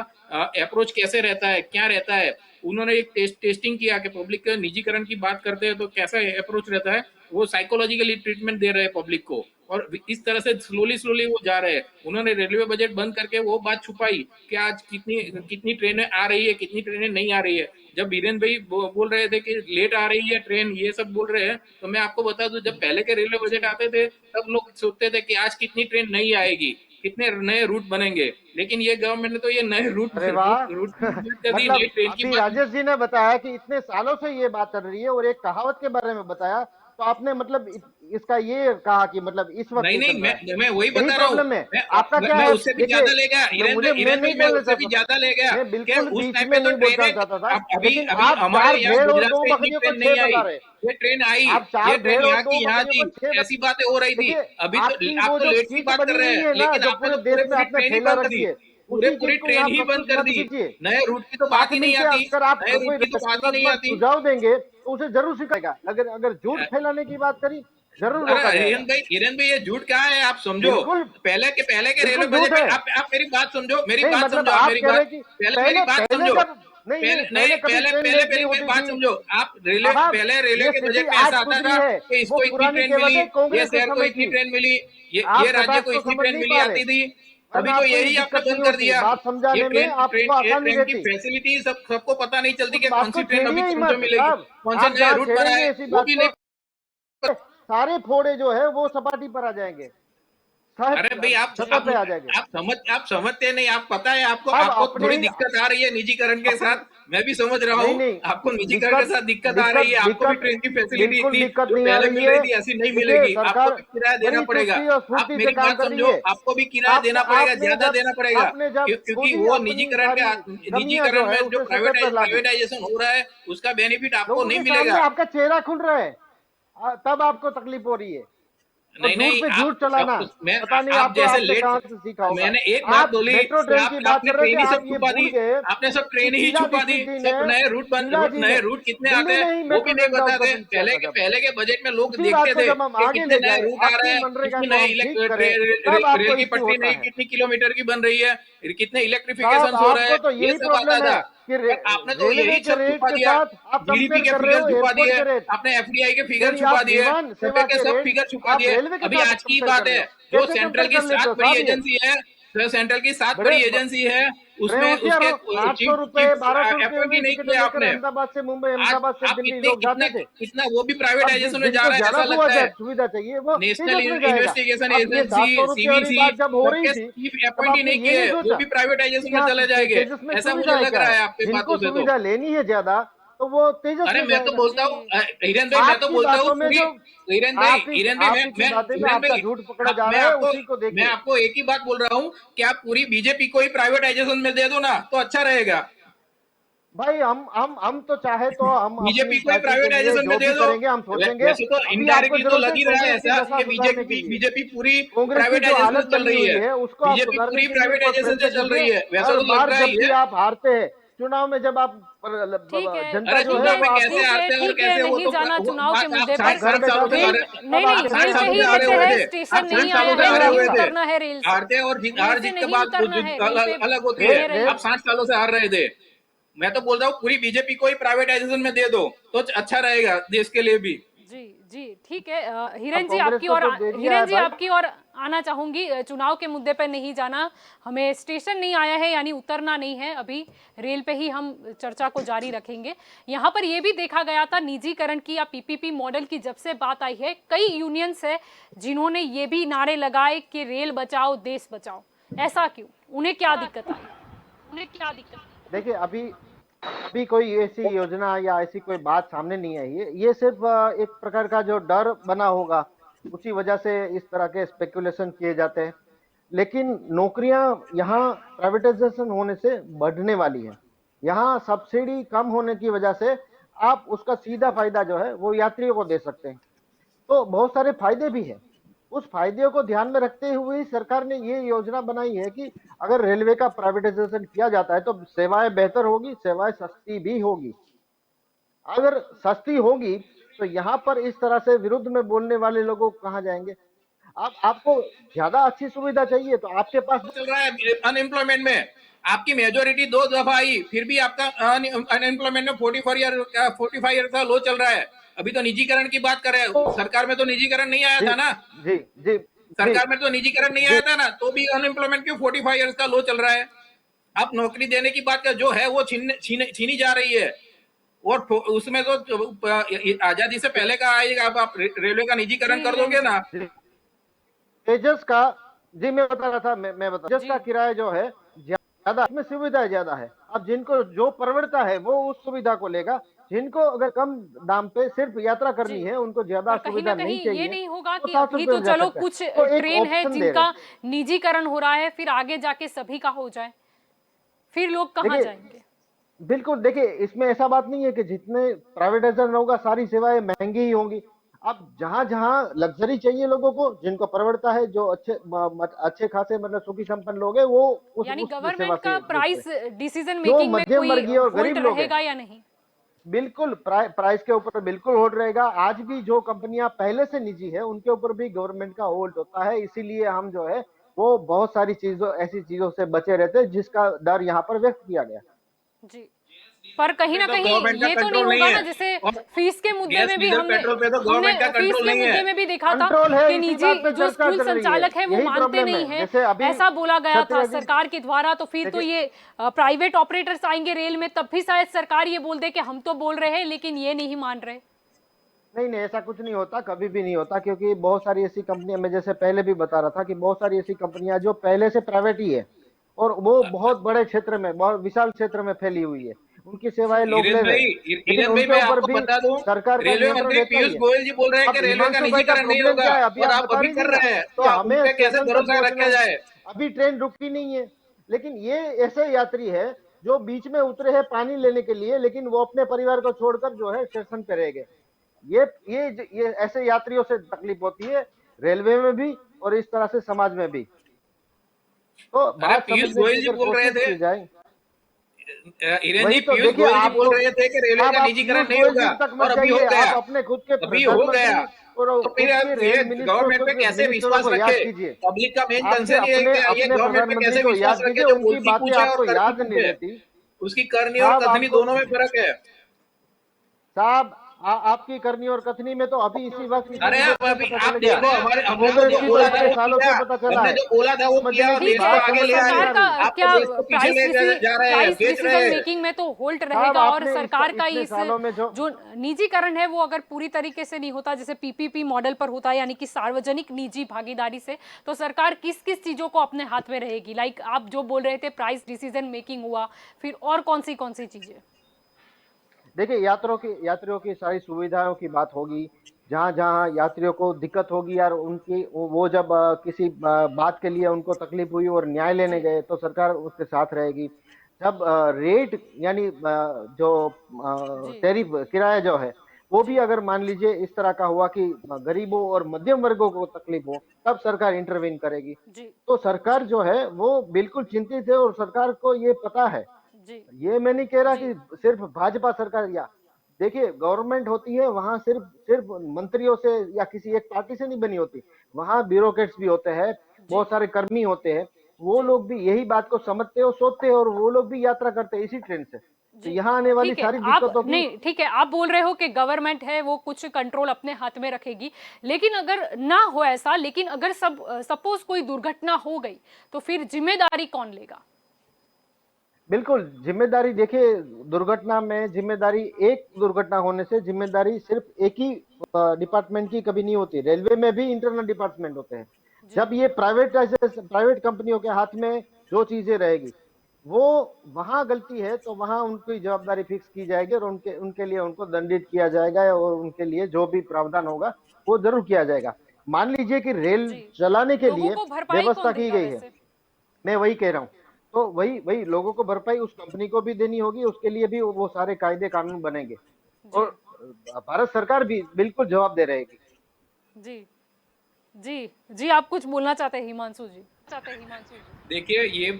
अप्रोच कैसे रहता है, क्या रहता है। उन्होंने एक टेस्टिंग किया कि पब्लिक का निजीकरण की बात करते हैं तो कैसा अप्रोच रहता है। वो साइकोलॉजिकली ट्रीटमेंट दे रहे हैं पब्लिक को, और इस तरह से स्लोली वो जा रहे हैं। उन्होंने रेलवे बजट बंद करके वो बात छुपाई कि आज कितनी ट्रेनें आ रही है, कितनी ट्रेनें नहीं आ रही है। जब बीरेन भाई बोल रहे थे कि लेट आ रही है ट्रेन, ये सब बोल रहे हैं, तो मैं आपको बता दूं जब पहले के रेलवे बजट आते थे तब लोग सोचते थे कि आज कितनी ट्रेन नहीं आएगी, कितने नए रूट बनेंगे। लेकिन ये गवर्नमेंट ने तो ये नए रूट अरे वाह। रूट की बात कर दी, नई मतलब ट्रेन की अभी बात। राजेश जी ने बताया कि इतने सालों से ये बात चल रही है और एक कहावत के बारे में बताया, तो आपने मतलब इसका ये कहा कि मतलब इस वक्त नहीं ये नहीं, चल रहा है, मैं वही यही बता रहा हूँ। प्रॉब्लम है। मैं आपका क्या मैं है, उससे भी देखिए ज्यादा ले गया मैं हिरेन नहीं भाई, मैं बोलना उससे भी चाहता ज्यादा ले गया मैं कि बिल्कुल उस बीच टाइम में पे तो नहीं बोलना ट्रेनें चाहता था, अभी लेकिन अभी आप हमारे 4 यहाँ भेड़ और गुजरात 2 से इतनी बकरियों को ट्रेन 6 नहीं आई। बता रहे। ये ट्रेन आई, आप ये 4 ट्रेन भेड़ और यहाँ 2 की यहाँ बकरियों थी, को 6 ऐसी बातें हो रही थी। देखिए, अभी तो आपकी आप वो तो जो लेट की किट बात बनी कर रहे हुई हैं, है ना, लेकिन जो आपने पूरे तो देश में पूरी आपने ट्रेन ही फैला बंद कर दी। रखी है, उसी पूरी किट को ट्रेन यहाँ ही बंद प्रस्तुत कर मत दी। कीजिए। नए रूट की तो बात साथ ही नहीं मिलकर आती, अगर आप नए कोई रूट की तो बात ही नहीं रचनात्मक आती। सुझाव देंगे तो उसे जरूर स्वीकारेगा। अगर अगर झूठ फैलाने की बात करी, जरूर अरे रोका जाएगा। हिरेन भाई ये झूठ कहाँ है, आप समझो। बिल्कुल पहले के रेलवे बिल्कुल झूठ बजट में है। आप मेरी बात समझो, मेरी नहीं बात मतलब समझो, आप आप मेरी कह रहे बात हैं कि पहले मेरी पहले बात पहले समझो। जब नहीं नहीं पहले कभी ट्रेन लेट नहीं मेरी होती बात थी। समझो। आप रेलवे अब आप पहले रेलवे ये के स्थिति बजट में आज ऐसा आता सुधरी था है, कि वो इसको इतनी पुरानी ट्रेन मिली, कहावतें ये कांग्रेस के शहर को समय इतनी की। ट्रेन मिली, ये आप राज्य कटाक्ष को को इतनी समझ ट्रेन नहीं मिली पा रहे, आती थी। अभी वरना तो आपको ये यही आपने दिक्कत नहीं बंद कर होती, दिया। बात ये समझाने में आपको आसानी ट्रेन की रहती। फैसिलिटी सबको पता नहीं चलती उस कि बात कौन को सी ट्रेन अभी छेड़िए ही कौन सी मत मिलेगी, साहब। कौन से आप नए जहां रूट बना छेड़ेंगे है ऐसी वो बात भी को, नहीं। सारे फोड़े जो है वो सपाटी पर आ जाएंगे। शायद अरे भाई सत्ता पे आ जाएंगे। आप समझते नहीं, आप पता है आपको अब आपको अपने थोड़ी ही दिक्कत आ रही है निजीकरण के अपने साथ, मैं भी समझ रहा नहीं हूँ। नहीं आपको निजीकरण के दिक्कत साथ दिक्कत आ रही दिक्कत है, आपको भी दिक्कत ट्रेन की फैसिलिटी बिल्कुल इतनी दिक्कत जो नहीं आ पहले रही मिल रही है। थी ऐसी नहीं देखिए मिलेगी, आपको सरकार भी किराया देना बड़ी पड़ेगा। चुस्ती और आप स्फूर्ति से मेरी काम बात कर रही समझो, है। आपको भी किराया आप देना पड़ेगा, आपने ज्यादा जब देना पड़ेगा, आपने जब खुद क्योंकि ही वो अपनी निजीकरण सारी के कमियां जो निजीकरण है में जो उसे सतह पर ला दी, प्राइवेटाइजेशन हो रहा है उसका बेनिफिट आपको लोगों नहीं के सामने मिलेगा। आपका चेहरा खुल रहा है, तब आपको तकलीफ हो रही है। और नहीं झूठ नहीं, पे आप झूठ चलाना, मैं पता नहीं आप आपको जैसे आपने लेट, कहां से सीखा होगा। मैंने एक बात आप बोली मेट्रो कि ट्रेन की बात आपने कर रहे ट्रेन थे, ही सब आप ये छुपा भूल दी, गए आपने सब कि ट्रेन ही छुपा दी, शीलादीक्षित जी ने सब नए रूट बंद, शीला जी ने नए रूट कितने आते दिल्ली हैं में ही वो भी मेट्रो नहीं ट्रेन का बताते। उद्घाटन किया था जब, पहले के बजट में लोग उसी बात देखते को थे जब हम कि आगे कितने ले नए जाए, रूट आ रहे आपकी हैं, मनरेगा कितनी को नई हम ठीक करें, तब रेल आपको की इश्यू पटरी होता नई है। कितनी किलोमीटर की बन रही है, कितने साहब इलेक्ट्रिफिकेशन हो रहे आपको हैं, तो ये यही सब आता प्रॉब्लम था। है कि पर आपने तो रेलवे यही के सब रेट छुपा के दिया, साथ आप जीडीपी कंपेयर के कर रहे फिगर हो छुपा एयरपोर्ट दिए, के रेट, आपने एफडीआई के फिगर यानी छुपा आप दिए, विमान सपे सेवा के के सब रेट फिगर छुपा आप दिए। रेलवे के अभी साथ आज की कंपेयर कर बात रहे है, हो, जो कैसे सेंट्रल कंपेयर की कर लेते 7 हो बड़ी साहब? ये एजेंसी है, जो सेंट्रल की 7 बड़े बड़ी एजेंसी है, बड़े उसमें होशियार उसके हो। 800 चीफ रुपए चीफ 1200 रुपए में अपॉइंट भी ही नहीं टिकट किया लेकर आपने। अहमदाबाद से मुंबई, आज अहमदाबाद से आप दिल्ली कितने लोग कितना जाते थे। कितना वो भी अब प्राइवेटाइजेशन में जा जिनको रहा है ज्यादा ऐसा लगता है। सुविधा चाहिए वो नेशनल तेजस में जाएगा। इन्वेस्टिगेशन अब ये एजेंसी 700 रुपये वाली सीवीसी बात जब हो रही सबके थी, चीफ तब अपॉइंट ही आपने नहीं ये नहीं किए, वो सोचा भी प्राइवेटाइजेशन कि में यहाँ चले जाएंगे। तेजस में ऐसा मुझे सुविधाएं लग क्या रहा है। है आपकी जिनको बातों से तो। सुविधा लेनी है ज्यादा, तो वो तेजस अरे में मैं तो जाएगा। बोलता हूँ जी हिरेन भाई, मैं तो आपकी बोलता हूँ बातों में पूरी, जो हिरेन भाई, आप ही की मैं बातें में हिरेन आपका भाई, झूठ पकड़ा जा रहा है, उसी को मैं देखिए। आपको एक ही बात बोल रहा हूँ कि आप पूरी बीजेपी को ही प्राइवेटाइजेशन में दे दो ना तो अच्छा रहेगा। भाई हम तो चाहे तो हम अपनी बीजेपी को ही पार्टी के लिए प्राइवेटाइजेशन में जो दे भी दो। करेंगे हम सोचेंगे। वैसे तो अभी आपको इनडायरेक्टली तो जरूरत लग है ही रहा है कांग्रेस की ऐसा दशा कि सुधारने के लिए। बीजेपी पूरी कांग्रेस की जो प्राइवेटाइजेशन हालत से चल बनी रही हुई है, है उसको आप बीजेपी सुधारने पूरी के लिए प्राइवेटाइजेशन प्रयत्न से चल कीजिए। रही है, वैसा हर तो लग बार रहा जब ही भी है। आप हारते हैं चुनाव में, जब आप ठीक है जनता अरे जो ठीक है चुनाव है में वो कैसे आपको हारते हैं और ठीक है कैसे वो नहीं तो जाना चुनाव के आप मुद्दे पर। आप घर 60 बैठा सालों से देंगे, रेल हारे, नहीं तब नहीं, आप आपके 60 रेल पास पे सालों ही से सुविधा हारे रहते हुए हैं, थे, स्टेशन आप नहीं 60 आया सालों से है, हारे नहीं हुए थे। उतरना है रेल से। हारते और रेल हार से जीत के नहीं बाद उतरना है, रेल पे अलग होती है। रेल बने रेल आप 60 सालों से हार रहे थे। मैं तो बोल रहा हूँ पूरी बीजेपी को ही प्राइवेटाइजेशन में दे दो तो अच्छा रहेगा देश के लिए भी। जी जी ठीक है। अब कांग्रेस को तो दे दिया हिरेन है जी भाई। आपकी ओर आना चाहूंगी। चुनाव के मुद्दे पर नहीं जाना, हमें स्टेशन नहीं आया है यानी उतरना नहीं है, अभी रेल पे ही हम चर्चा को जारी रखेंगे। यहाँ पर यह भी देखा गया था निजीकरण की या पीपीपी मॉडल की जब से बात आई है, कई यूनियंस है जिन्होंने ये भी नारे लगाए कि रेल बचाओ देश बचाओ। ऐसा क्यों, उन्हें क्या दिक्कत आई? देखिए अभी अभी कोई ऐसी योजना या ऐसी कोई बात सामने नहीं आई है। ये सिर्फ एक प्रकार का जो डर बना होगा, उसी वजह से इस तरह के स्पेकुलेशन किए जाते हैं। लेकिन नौकरियां यहाँ प्राइवेटाइजेशन होने से बढ़ने वाली है। यहाँ सब्सिडी कम होने की वजह से आप उसका सीधा फायदा जो है वो यात्रियों को दे सकते हैं। तो बहुत सारे फायदे भी हैं। उस फायदे को ध्यान में रखते हुए ही सरकार ने ये योजना बनाई है कि अगर रेलवे का प्राइवेटाइजेशन किया जाता है तो सेवाएं बेहतर होगी, सेवाएं सस्ती भी होगी। अगर सस्ती होगी तो यहाँ पर इस तरह से विरुद्ध में बोलने वाले लोगों कहाँ जाएंगे। आप आपको ज्यादा अच्छी सुविधा चाहिए तो आपके पास चल रहा है अनएम्प्लॉयमेंट में, आपकी मेजोरिटी 2 दफा आई फिर भी आपका अनएम्प्लॉयमेंट में 45 ईयर का लो चल रहा है। अभी तो निजीकरण की बात कर रहे हैं, सरकार में तो निजीकरण नहीं आया जी था ना, जी जी जी सरकार में तो निजीकरण नहीं जी आया था ना, तो भी अनएम्प्लॉयमेंट क्यों 45 ईयर्स का लो चल रहा है। आप नौकरी देने की बात कर, जो है वो छीनी जा रही है। और उसमें तो आजादी से पहले का आएगा, अब आप रेलवे का निजीकरण कर दोगे ना। जी तेजस का जी मैं बता रहा था, मैं बता तेजस जी का किराया जो है ज्यादा, इसमें सुविधा ज्यादा है। अब जिनको जो परवड़ता है वो उस सुविधा को लेगा। जिनको अगर कम दाम पे सिर्फ यात्रा जी, करनी है, उनको ज्यादा पर कहीं ना सुविधा नहीं कहीं ये चाहिए, नहीं होगा तो कि 700 अभी रुपये तो में जा चलो सकता है। कुछ तो एक ट्रेन है ऑप्शन दे रहे जिनका हैं। निजीकरण हो रहा है, फिर आगे जाके सभी का हो जाए, फिर लोग कहाँ देखिए जाएंगे? बिल्कुल, देखिए इसमें ऐसा बात नहीं है कि जितने प्राइवेटाइजेशन होगा सारी सेवाएं महंगी ही होंगी। अब जहां जहां लग्जरी चाहिए लोगों को, जिनको परवड़ता है, जो अच्छे खासे मतलब सुखी संपन्न लोग हैं, वो यानी उस सेवा गवर्नमेंट का से जुड़ते हैं। प्राइस डिसीजन जो मेकिंग में मध्यम कोई वर्गीय और होल्ड गरीब लोग हैं, रहेगा या नहीं? बिल्कुल प्राइस के ऊपर बिल्कुल होल्ड रहेगा। आज भी जो कंपनियां पहले से निजी है उनके ऊपर भी गवर्नमेंट का होल्ड होता है। इसीलिए हम जो है वो बहुत सारी चीजों, ऐसी चीजों से बचे रहते हैं जिसका डर यहाँ पर व्यक्त किया गया। जी, पर कहीं ना तो कहीं गवर्नमेंट का ये तो नहीं कंट्रोल नहीं होगा है, ना, जैसे और फीस के मुद्दे गैस में भी डीजल हमने पेट्रोल पे तो हमने गवर्नमेंट का फीस कंट्रोल के नहीं है। मुद्दे में भी देखा था कंट्रोल है, कि इसी निजी बात पे जो चर्चा स्कूल चल रही है। संचालक है वो यही मानते प्रॉब्लम नहीं है। है, जैसे अभी ऐसा बोला गया था सत्याग्रह सरकार के द्वारा। तो फिर तो ये प्राइवेट ऑपरेटर्स आएंगे रेल में, तब भी शायद सरकार ये बोल दे कि हम तो बोल रहे हैं लेकिन ये नहीं मान रहे। नहीं नहीं, ऐसा कुछ नहीं होता, कभी भी नहीं होता, क्योंकि बहुत सारी ऐसी कंपनियां, मैं जैसे पहले भी बता रहा था कि बहुत सारी ऐसी कंपनियां जो पहले से प्राइवेट ही है और वो बहुत बड़े क्षेत्र में, बहुत विशाल क्षेत्र में फैली हुई है, उनकी सेवाएं लोग ले रहे हैं, लेकिन हिरेन भाई उनके मैं ऊपर आपको भी बता दूं, सरकार का रेलवे नियंत्रण मंत्री रहता ही पीयूष है। गोयल जी बोल रहे हैं कि अब रेलवे का हिमांशु भाई का निजीकरण नहीं प्रॉब्लम होगा, क्या है, अभी और आप आप बता अभी दीजिए कर ना, रहे हैं, तो कि आप उन हमें पे कैसे स्टेशन तक भरोसा पहुंचना रखा है, जाए? अभी ट्रेन रुकी नहीं है, लेकिन ये ऐसे यात्री है जो बीच में उतरे हैं पानी लेने के लिए, लेकिन वो अपने परिवार को छोड़कर जो है स्टेशन पे रह गए। ये ऐसे यात्रियों से तकलीफ होती है, रेलवे में भी और इस तरह से समाज में भी। तो अरे बात पीयूष समझने की गोयल जी अगर बोल रहे कोशिश थे, की जाए, हिरेन जी वही तो पीयूष देखिए गोयल जी आप बोल तो, रहे थे कि रेलवे अब का आप निजीकरण पीयूष नहीं गोयल होगा, जी तक मत और अभी हो जाइए, गया, आप अपने खुद के अभी हो गया। प्रधानमंत्री और तो फिर खुद अब के ये रेल मिनिस्टरों गवर्नमेंट पे को कैसे मिनिस्टरों विश्वास को याद रखे? कीजिए। पब्लिक का मेन आपसे कंसर्न ये है अपने कि ये अपने गवर्नमेंट पे प्रधानमंत्री कैसे को विश्वास याद रखे कीजिए, जो उनकी बोलती बातें कुछ है और आपको करती याद कुछ नहीं है। रहती। उसकी करनी और साहब कथनी आपको, दोनों में फर्क है। साहब आपकी करनी और कथनी में तो अभी इसी वक्त इसी अरे डिबेट अब में अभी पता आप चल देख गया, लो, हमारे हमने जो कांग्रेस की तो बोला था इतने वो सालों किया, से पता चला हमने है, जो बोला था वो किया समझने और की देश को बात ठीक आगे है, ले समझ में आए। नहीं सरकार आ का रही। आप तो क्या देश को पीछे ले जा रहे हैं, प्राइस बेच रहे डिसीजन हैं। मेकिंग में तो होल्ड साहब रहेगा, और आपने सरकार का इतने इस सालों में जो, जो निजीकरण है वो अगर पूरी तरीके से नहीं होता, जैसे पीपीपी मॉडल पर होता है, यानी कि सार्वजनिक निजी भागीदारी से, तो सरकार किस किस चीजों को अपने हाथ में रहेगी? लाइक आप जो बोल रहे थे प्राइस डिसीजन मेकिंग हुआ, फिर और कौन सी चीजें? देखिए यात्रियों की सारी सुविधाओं की बात होगी, जहां जहां यात्रियों को दिक्कत होगी यार, उनकी वो जब किसी बात के लिए उनको तकलीफ हुई और न्याय लेने जी गए तो सरकार उसके साथ रहेगी। जब रेट यानी जो जी टैरिफ किराया जो है, वो भी जी अगर मान लीजिए इस तरह का हुआ कि गरीबों और मध्यम वर्गों को तकलीफ हो, तब सरकार इंटरवीन करेगी। जी तो सरकार जी जो है वो बिल्कुल चिंतित है और सरकार को ये पता है। जी ये मैं नहीं कह रहा जी कि सिर्फ भाजपा सरकार, या देखिए गवर्नमेंट होती है वहां सिर्फ सिर्फ मंत्रियों से या किसी एक पार्टी से नहीं बनी होती, वहां ब्यूरोक्रेट्स भी होते हैं, जी बहुत सारे कर्मी होते हैं, वो जी लोग भी यही बात को समझते हैं और सोचते हैं और वो लोग भी यात्रा करते हैं इसी ट्रेन से, तो जी यहाँ आने वाली ठीक है, सारी आप दिक्कतों की, नहीं, ठीक है, आप बोल रहे हो कि गवर्नमेंट है वो कुछ कंट्रोल अपने हाथ में रखेगी, लेकिन अगर ना हो ऐसा, लेकिन अगर सब सपोज कोई दुर्घटना हो गई, तो फिर जिम्मेदारी कौन लेगा? बिल्कुल जिम्मेदारी, देखिए दुर्घटना में जिम्मेदारी, एक दुर्घटना होने से जिम्मेदारी सिर्फ एक ही डिपार्टमेंट की कभी नहीं होती, रेलवे में भी इंटरनल डिपार्टमेंट होते हैं। जी जब ये प्राइवेट कंपनियों के हाथ में जो चीजें रहेगी, वो वहां गलती है तो वहां उनकी जवाबदारी फिक्स की जाएगी और उनके उनके लिए उनको दंडित किया जाएगा और उनके लिए जो भी प्रावधान होगा वो जरूर किया जाएगा। मान लीजिए कि रेल जी चलाने के लोगों लिए को भरपाई व्यवस्था कौन की देगा गई है, वैसे? मैं वही कह रहा हूँ, तो वही वही लोगों को भरपाई उस कंपनी को भी देनी होगी, उसके लिए भी वो सारे कायदे कानून बनेंगे जी और भारत सरकार भी बिल्कुल जवाब दे रहेगी। जी जी जी आप कुछ बोलना चाहते हैं हिमांशु जी? देखिए ये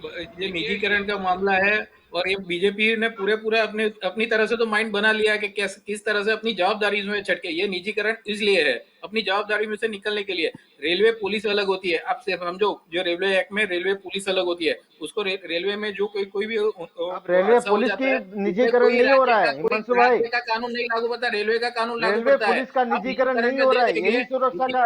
निजीकरण का मामला है, और ये बीजेपी ने पूरे पूरे अपने अपनी तरह से तो माइंड बना लिया है कि किस तरह से अपनी जवाबदारी में छटके। ये निजीकरण इसलिए है अपनी जवाबदारी में से निकलने के लिए। रेलवे पुलिस अलग होती है, आप सिर्फ समझो, जो रेलवे एक्ट में रेलवे पुलिस अलग होती है, उसको रेलवे में जो कोई भी अब रेलवे हादसा हो पुलिस जाता की है, उसमें निजीकरण नहीं हो रहा है कोई हिमांशु भाई, राज्य का कानून नहीं लागू पड़ता, रेलवे का कानून लागू रेलवे पड़ता है। पुलिस का आप निजीकरण निजीकरण नहीं में हो दे रहा है, देंगे, यही सुरक्षा का,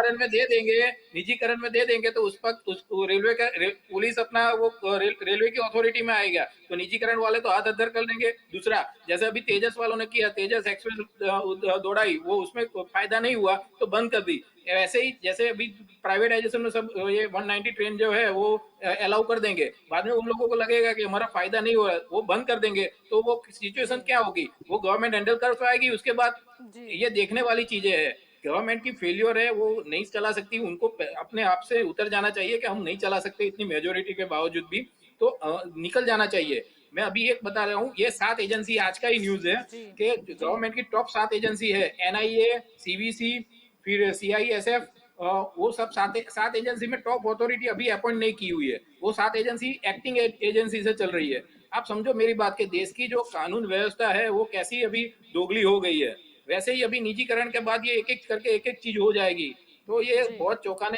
निजीकरण में दे देंगे तो उस वक्त उस रेलवे का पुलिस अपना वो रेलवे की अथॉरिटी में आएगा, तो निजीकरण वाले तो हाथ अद्धर कर लेंगे। दूसरा, जैसे अभी तेजस वालों ने किया, तेजस एक्सप्रेस दौड़ाई, वो उसमें फायदा नहीं हुआ तो बंद कर दी। वैसे ही जैसे अभी प्राइवेटाइजेशन में सब ये 190 ट्रेन जो है वो अलाउ कर देंगे, बाद में उन लोगों को लगेगा कि हमारा फायदा नहीं हो रहा, वो बंद कर देंगे, तो वो सिचुएशन जी क्या होगी, वो गवर्नमेंट हैंडल कर पाएगी उसके बाद? जी ये देखने वाली चीजें है। गवर्नमेंट की फेलियर है, वो नहीं चला सकती, उनको अपने आप से उतर जाना चाहिए कि हम नहीं चला सकते इतनी मेजोरिटी के बावजूद भी, तो निकल जाना चाहिए। मैं अभी एक बता रहा हूँ, ये 7 एजेंसी, आज का ही न्यूज है जी कि जी गवर्नमेंट की टॉप 7 एजेंसी है, एनआईए, सीबीसी, फिर सीआईएसएफ, वो सब 7 एजेंसी में टॉप अथॉरिटी अभी अपॉइंट नहीं की हुई है, वो 7 एजेंसी एक्टिंग एजेंसी से चल रही है। आप समझो मेरी बात के, देश की जो कानून व्यवस्था है वो कैसी अभी दोगली हो गई है। वैसे ही अभी निजीकरण के बाद ये एक एक करके एक एक चीज हो जाएगी, तो ये जी बहुत चौंका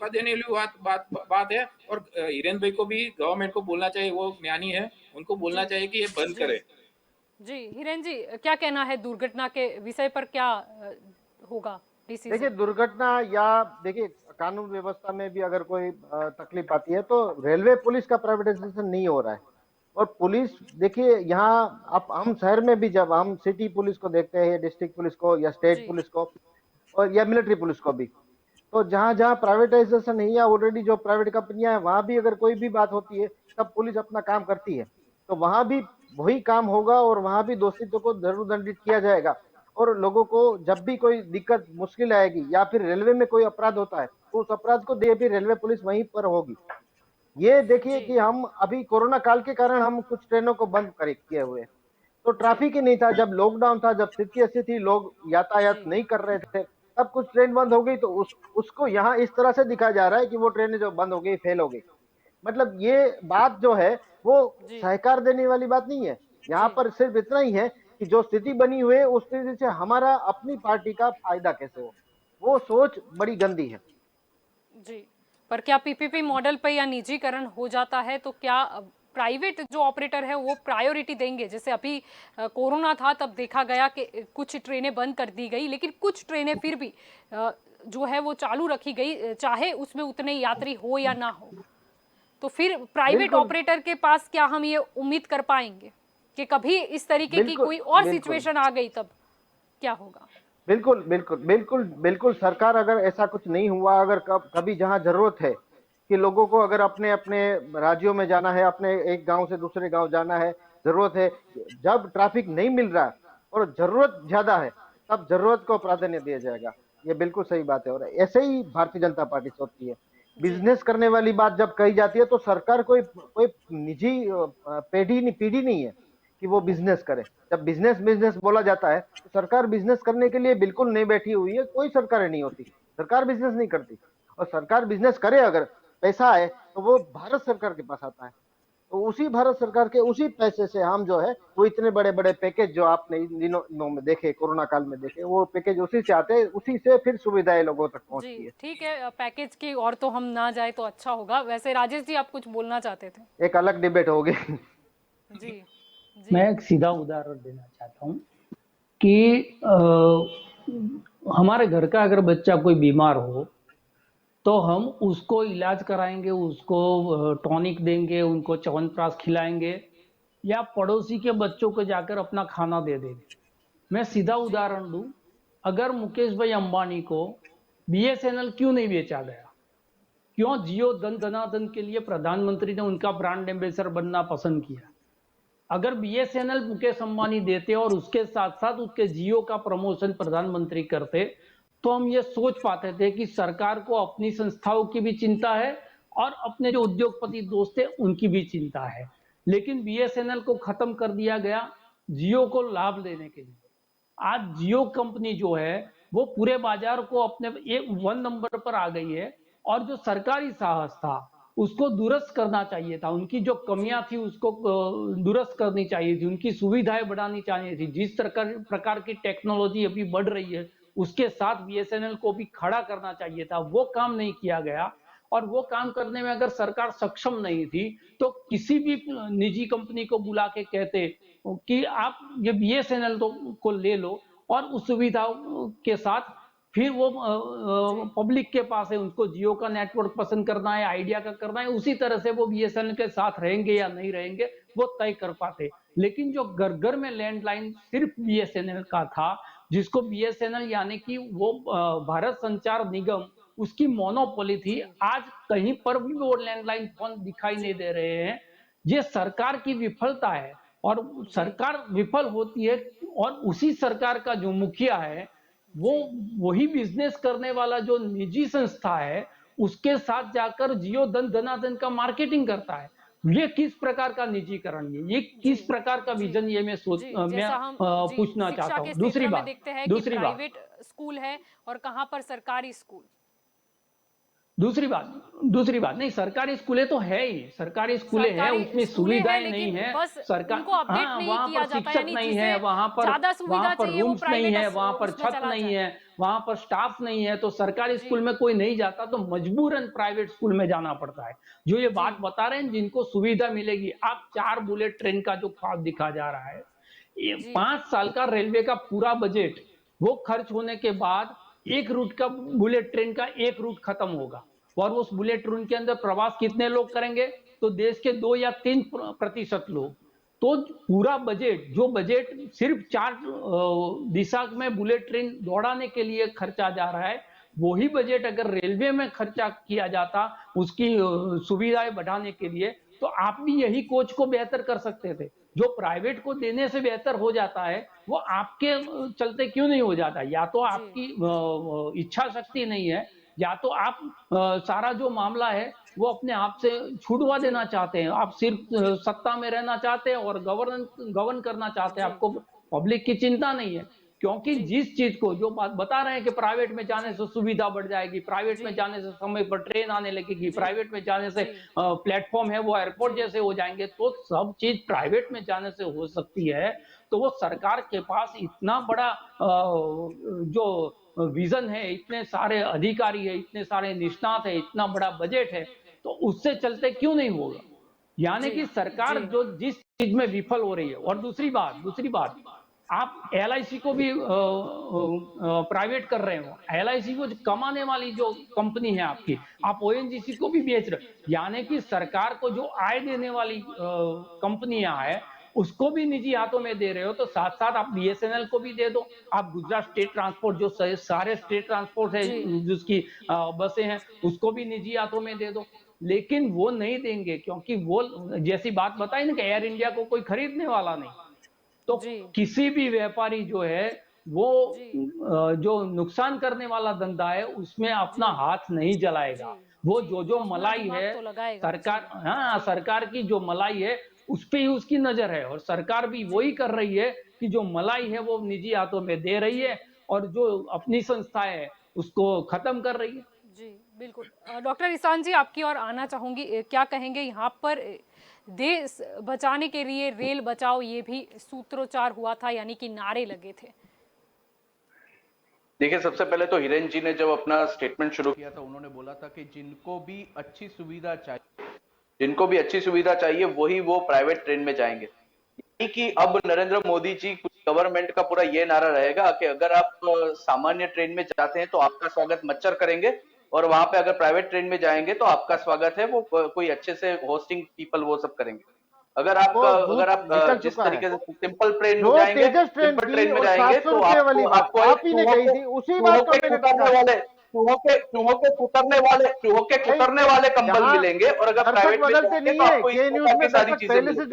देने वाली बात है। और हिरेन भाई को भी गवर्नमेंट को बोलना चाहिए, वो ज्ञानी है, उनको बोलना जी चाहिए कि ये बंद जी करे। जी हिरेन जी, क्या कहना है दुर्घटना के विषय पर? क्या होगा देखिए डिसीजन? दुर्घटना या देखिए कानून व्यवस्था में भी अगर कोई तकलीफ आती है तो रेलवे पुलिस का प्राइवेटाइजेशन नहीं हो रहा है, और पुलिस देखिए यहाँ आप हम शहर में भी जब हम सिटी पुलिस को देखते हैं, डिस्ट्रिक्ट पुलिस को या स्टेट जी पुलिस को और या मिलिट्री पुलिस को भी, तो जहां जहां प्राइवेटाइजेशन है या ऑलरेडी जो प्राइवेट कंपनियां हैं वहां भी अगर कोई भी बात होती है तब पुलिस अपना काम करती है, तो वहां भी वही काम होगा और वहां भी दोषियों को जरूर दंडित किया जाएगा। और लोगों को जब भी कोई दिक्कत मुश्किल आएगी या फिर रेलवे में कोई अपराध होता है तो उस अपराध को दे भी रेलवे पुलिस वहीं पर होगी। ये देखिए जी कि हम अभी कोरोना काल के कारण हम कुछ ट्रेनों को बंद करे किए हुए हैं। तो जी ट्रैफिक ही नहीं था, जब लॉकडाउन था, जब स्थिति ऐसी थी, लोग यातायात जी नहीं कर रहे थे, तब कुछ ट्रेन बंद हो गई तो उसको यहाँ इस तरह से दिखाया जा रहा है कि वो ट्रेनें जो बंद हो गई फेल हो गई। मतलब ये बात जो है वो जी सहकार देने वाली बात नहीं है। यहाँ जी पर सिर्फ इतना ही है कि जो स्थिति बनी हुई है उस स्थिति से हमारा अपनी पार्टी का फायदा कैसे हो, वो सोच बड़ी गंदी है। जी। पर क्या पीपीपी मॉडल पर या निजीकरण हो जाता है तो क्या प्राइवेट जो ऑपरेटर है वो प्रायोरिटी देंगे? जैसे अभी कोरोना था तब देखा गया कि कुछ ट्रेनें बंद कर दी गई, लेकिन कुछ ट्रेनें फिर भी जो है वो चालू रखी गई, चाहे उसमें उतने यात्री हो या ना हो। तो फिर प्राइवेट बिल्कुल ऑपरेटर के पास क्या हम ये उम्मीद कर पाएंगे कि कभी इस तरीके की बिल्कुल कोई और बिल्कुल सिचुएशन आ गई तब क्या होगा? बिल्कुल बिल्कुल बिल्कुल बिल्कुल सरकार अगर ऐसा कुछ नहीं हुआ, अगर कभी जहां जरूरत है कि लोगों को अगर अपने अपने राज्यों में जाना है, अपने एक गांव से दूसरे गांव जाना है, जरूरत है, जब ट्रैफिक नहीं मिल रहा और जरूरत ज्यादा है तब जरूरत को प्राधान्य दिया जाएगा। ये बिल्कुल सही बात है और ऐसे ही भारतीय जनता पार्टी सोचती है। जी बिजनेस करने वाली बात जब कही जाती है तो सरकार कोई कोई निजी पीढ़ी नहीं है कि वो बिजनेस करे। जब बिजनेस बिजनेस बोला जाता है तो सरकार बिजनेस करने के लिए बिल्कुल नहीं बैठी हुई है, कोई सरकार नहीं होती, सरकार बिजनेस नहीं करती। और सरकार बिजनेस करे अगर पैसा आए तो वो भारत सरकार के पास आता है, तो उसी भारत सरकार के उसी पैसे से हम जो है वो इतने बड़े बड़े पैकेज जो आपने इन दिनों में देखे, कोरोना काल में देखे, वो पैकेज उसी से आते हैं, उसी से फिर सुविधाएं लोगों तक जी पहुंचती है। ठीक है, पैकेज की और तो हम ना जाए तो अच्छा होगा। वैसे राजेश जी आप कुछ बोलना चाहते थे? एक अलग डिबेट होगी। जी जी मैं एक सीधा उदाहरण देना चाहता हूँ कि हमारे घर का अगर बच्चा कोई बीमार हो तो हम उसको इलाज कराएंगे, उसको टॉनिक देंगे, उनको च्यवनप्राश खिलाएंगे या पड़ोसी के बच्चों को जाकर अपना खाना दे देंगे। मैं सीधा जी उदाहरण दूं, अगर मुकेश भाई अंबानी को बीएसएनएल क्यों नहीं बेचा गया? क्यों जियो धन धनाधन के लिए प्रधानमंत्री ने उनका ब्रांड एम्बेसडर बनना पसंद किया? अगर बीएसएनएल मुकेश अंबानी देते और उसके साथ साथ उसके जियो का प्रमोशन प्रधानमंत्री करते तो हम ये सोच पाते थे कि सरकार को अपनी संस्थाओं की भी चिंता है और अपने जो उद्योगपति दोस्त हैं उनकी भी चिंता है। लेकिन बीएसएनएल को खत्म कर दिया गया जियो को लाभ देने के लिए। आज जियो कंपनी जो है वो पूरे बाजार को अपने एक 1 नंबर पर आ गई है और जो सरकारी साहस था उसको दुरुस्त करना चाहिए था, उनकी जो कमियां थी उसको दुरुस्त करनी चाहिए थी, उनकी सुविधाएं बढ़ानी चाहिए थी। जिस प्रकार की टेक्नोलॉजी अभी बढ़ रही है उसके साथ बीएसएनएल को भी खड़ा करना चाहिए था, वो काम नहीं किया गया। और वो काम करने में अगर सरकार सक्षम नहीं थी तो किसी भी निजी कंपनी को बुला के कहते कि आप ये बीएसएनएल को ले लो और उस सुविधाओं के साथ फिर वो जी पब्लिक के पास है, उनको जियो का नेटवर्क पसंद करना है, आइडिया का करना है, उसी तरह से वो बीएसएनएल के साथ रहेंगे या नहीं रहेंगे वो तय कर पाते। लेकिन जो घर घर में लैंडलाइन सिर्फ बीएसएनएल का था, जिसको बीएसएनएल यानी कि वो भारत संचार निगम उसकी मोनोपोली थी, जी आज कहीं पर भी वो लैंडलाइन फोन दिखाई नहीं जी दे रहे हैं। ये सरकार की विफलता है और जी सरकार विफल होती है और उसी सरकार का जो मुखिया है वो जी वही बिजनेस करने वाला जो निजी संस्था है उसके साथ जाकर जियो धन धनाधन का मार्केटिंग करता है। ये किस प्रकार का निजीकरण है? ये जी किस प्रकार का जी विजन? ये जी जैसा हम जी पूछना शिक्षा चाहता के हूँ। दूसरी क्षेत्र में बात, देखते हैं कि दूसरी बात, प्राइवेट स्कूल है और कहाँ पर सरकारी स्कूल। दूसरी बात नहीं, सरकारी स्कूलें तो है ही, सरकारी स्कूलें हैं, सरकारी उसमें स्कूलें हैं सुविधाएं नहीं लेकिन है। बस सरकार, उनको अपडेट हाँ, नहीं वहां पर किया जाता, शिक्षक यानी नहीं जिसे है, ज्यादा वहां सुविधा पर चाहिए वो रूम्स नहीं प्राइवेट है, वहां पर उसमें छत चला नहीं जाए। है, वहां पर स्टाफ नहीं है, तो सरकारी जी स्कूल में कोई नहीं जाता तो मजबूरन प्राइवेट स्कूल में जाना पड़ता है। जो ये जी बात बता रहे हैं जिनको सुविधा मिलेगी, आप 4 बुलेट ट्रेन का जो ख्वाब दिखा जा रहा है, ये जी 5 साल का रेलवे का पूरा बजट वो खर्च होने के बाद एक रूट का बुलेट ट्रेन का एक रूट खत्म होगा और उस बुलेट ट्रेन के अंदर प्रवास कितने लोग करेंगे? तो देश के 2 या 3% लोग। तो पूरा बजट, जो बजट सिर्फ 4 दिशा में बुलेट ट्रेन दौड़ाने के लिए खर्चा जा रहा है, वही बजट अगर रेलवे में खर्चा किया जाता उसकी सुविधाएं बढ़ाने के लिए, तो आप भी यही कोच को बेहतर कर सकते थे। जो प्राइवेट को देने से बेहतर हो जाता है, वो आपके चलते क्यों नहीं हो जाता? या तो आपकी इच्छा शक्ति नहीं है, या तो आप सारा जो मामला है वो अपने आप से छुड़वा देना चाहते हैं। आप सिर्फ सत्ता में रहना चाहते हैं और गवर्न करना चाहते हैं। आपको पब्लिक की चिंता नहीं है, क्योंकि जिस चीज को जो बात बता रहे हैं कि प्राइवेट में जाने से सुविधा बढ़ जाएगी, प्राइवेट में जाने से समय पर ट्रेन आने लगेगी, प्राइवेट में जाने से प्लेटफॉर्म है वो एयरपोर्ट जैसे हो जाएंगे, तो सब चीज प्राइवेट में जाने से हो सकती है। तो वो सरकार के पास इतना बड़ा जो विजन है, इतने सारे अधिकारी है, इतने सारे निष्णात है, इतना बड़ा बजट है, तो उससे चलते क्यों नहीं होगा? यानी कि सरकार जो जिस चीज में विफल हो रही है। और दूसरी बात, आप एलआईसी को भी प्राइवेट कर रहे हो, एलआईसी को कमाने वाली जो कंपनी है आपकी, आप ओएनजीसी को भी बेच रहे हो। यानी कि सरकार को जो आय देने वाली कंपनियां है उसको भी निजी हाथों में दे रहे हो। तो साथ साथ आप बीएसएनएल को भी दे दो, आप गुजरात स्टेट ट्रांसपोर्ट जो सारे स्टेट ट्रांसपोर्ट है जिसकी बसें हैं उसको भी निजी हाथों में दे दो। लेकिन वो नहीं देंगे, क्योंकि वो जैसी बात बताई ना कि एयर इंडिया को कोई खरीदने वाला नहीं। तो किसी भी व्यापारी जो है वो जो नुकसान करने वाला धंधा है उसमें अपना हाथ नहीं जलाएगा। वो जो मलाई है सरकार, हाँ, सरकार की जो मलाई है उस पे ही उसकी नजर है, और सरकार भी वही कर रही है कि जो मलाई है वो निजी हाथों में दे रही है और जो अपनी संस्थाएं है उसको खत्म कर रही है। जी बिल्कुल। डॉक्टर इसान जी, आपकी ओर आना चाहूंगी, क्या कहेंगे यहाँ पर? देश बचाने के लिए रेल बचाओ ये भी सूत्रोच्चार हुआ था, यानी कि नारे लगे थे। देखिए, सबसे पहले तो हिरेन जी ने जब अपना स्टेटमेंट शुरू किया था उन्होंने बोला था कि जिनको भी अच्छी सुविधा चाहिए वही वो प्राइवेट ट्रेन में जाएंगे। यानी कि अब नरेंद्र मोदी जी, गवर्नमेंट का पूरा ये नारा रहेगा कि अगर आप सामान्य ट्रेन में जाते हैं तो आपका स्वागत मच्छर करेंगे, और वहां पे अगर प्राइवेट ट्रेन में जाएंगे तो आपका स्वागत है वो कोई अच्छे से होस्टिंग पीपल वो सब करेंगे। अगर आप जिस तरीके से सिंपल ट्रेन में जाएंगे, सिंपल ट्रेन में जाएंगे तो आपको चूहों के कुतरने वाले कंबल मिलेंगे, और अगर प्राइवेट में जाएंगे तो आपको इस सारी चीजें मिलेंगी।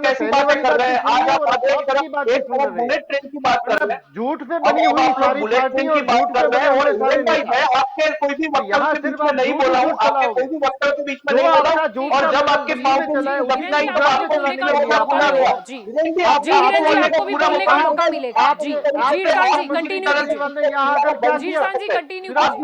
कैसी बातें कर रहे हैं आज आप? एक तरफ बुलेट ट्रेन की बात कर रहे हैं, झूठ पे बनी हुई सारी बुलेट ट्रेन की बात कर रहे हैं, और मैं आपके कोई भी वक्तव्य के बीच में नहीं बोला हूँ, आपके कोई भी वक्तव्य के बीच में नहीं बोला, और जब आपके पाँव लगना ही तो आपको आपको भी बोलने का मौका मिलेगा। जी कंटिन्यू जनता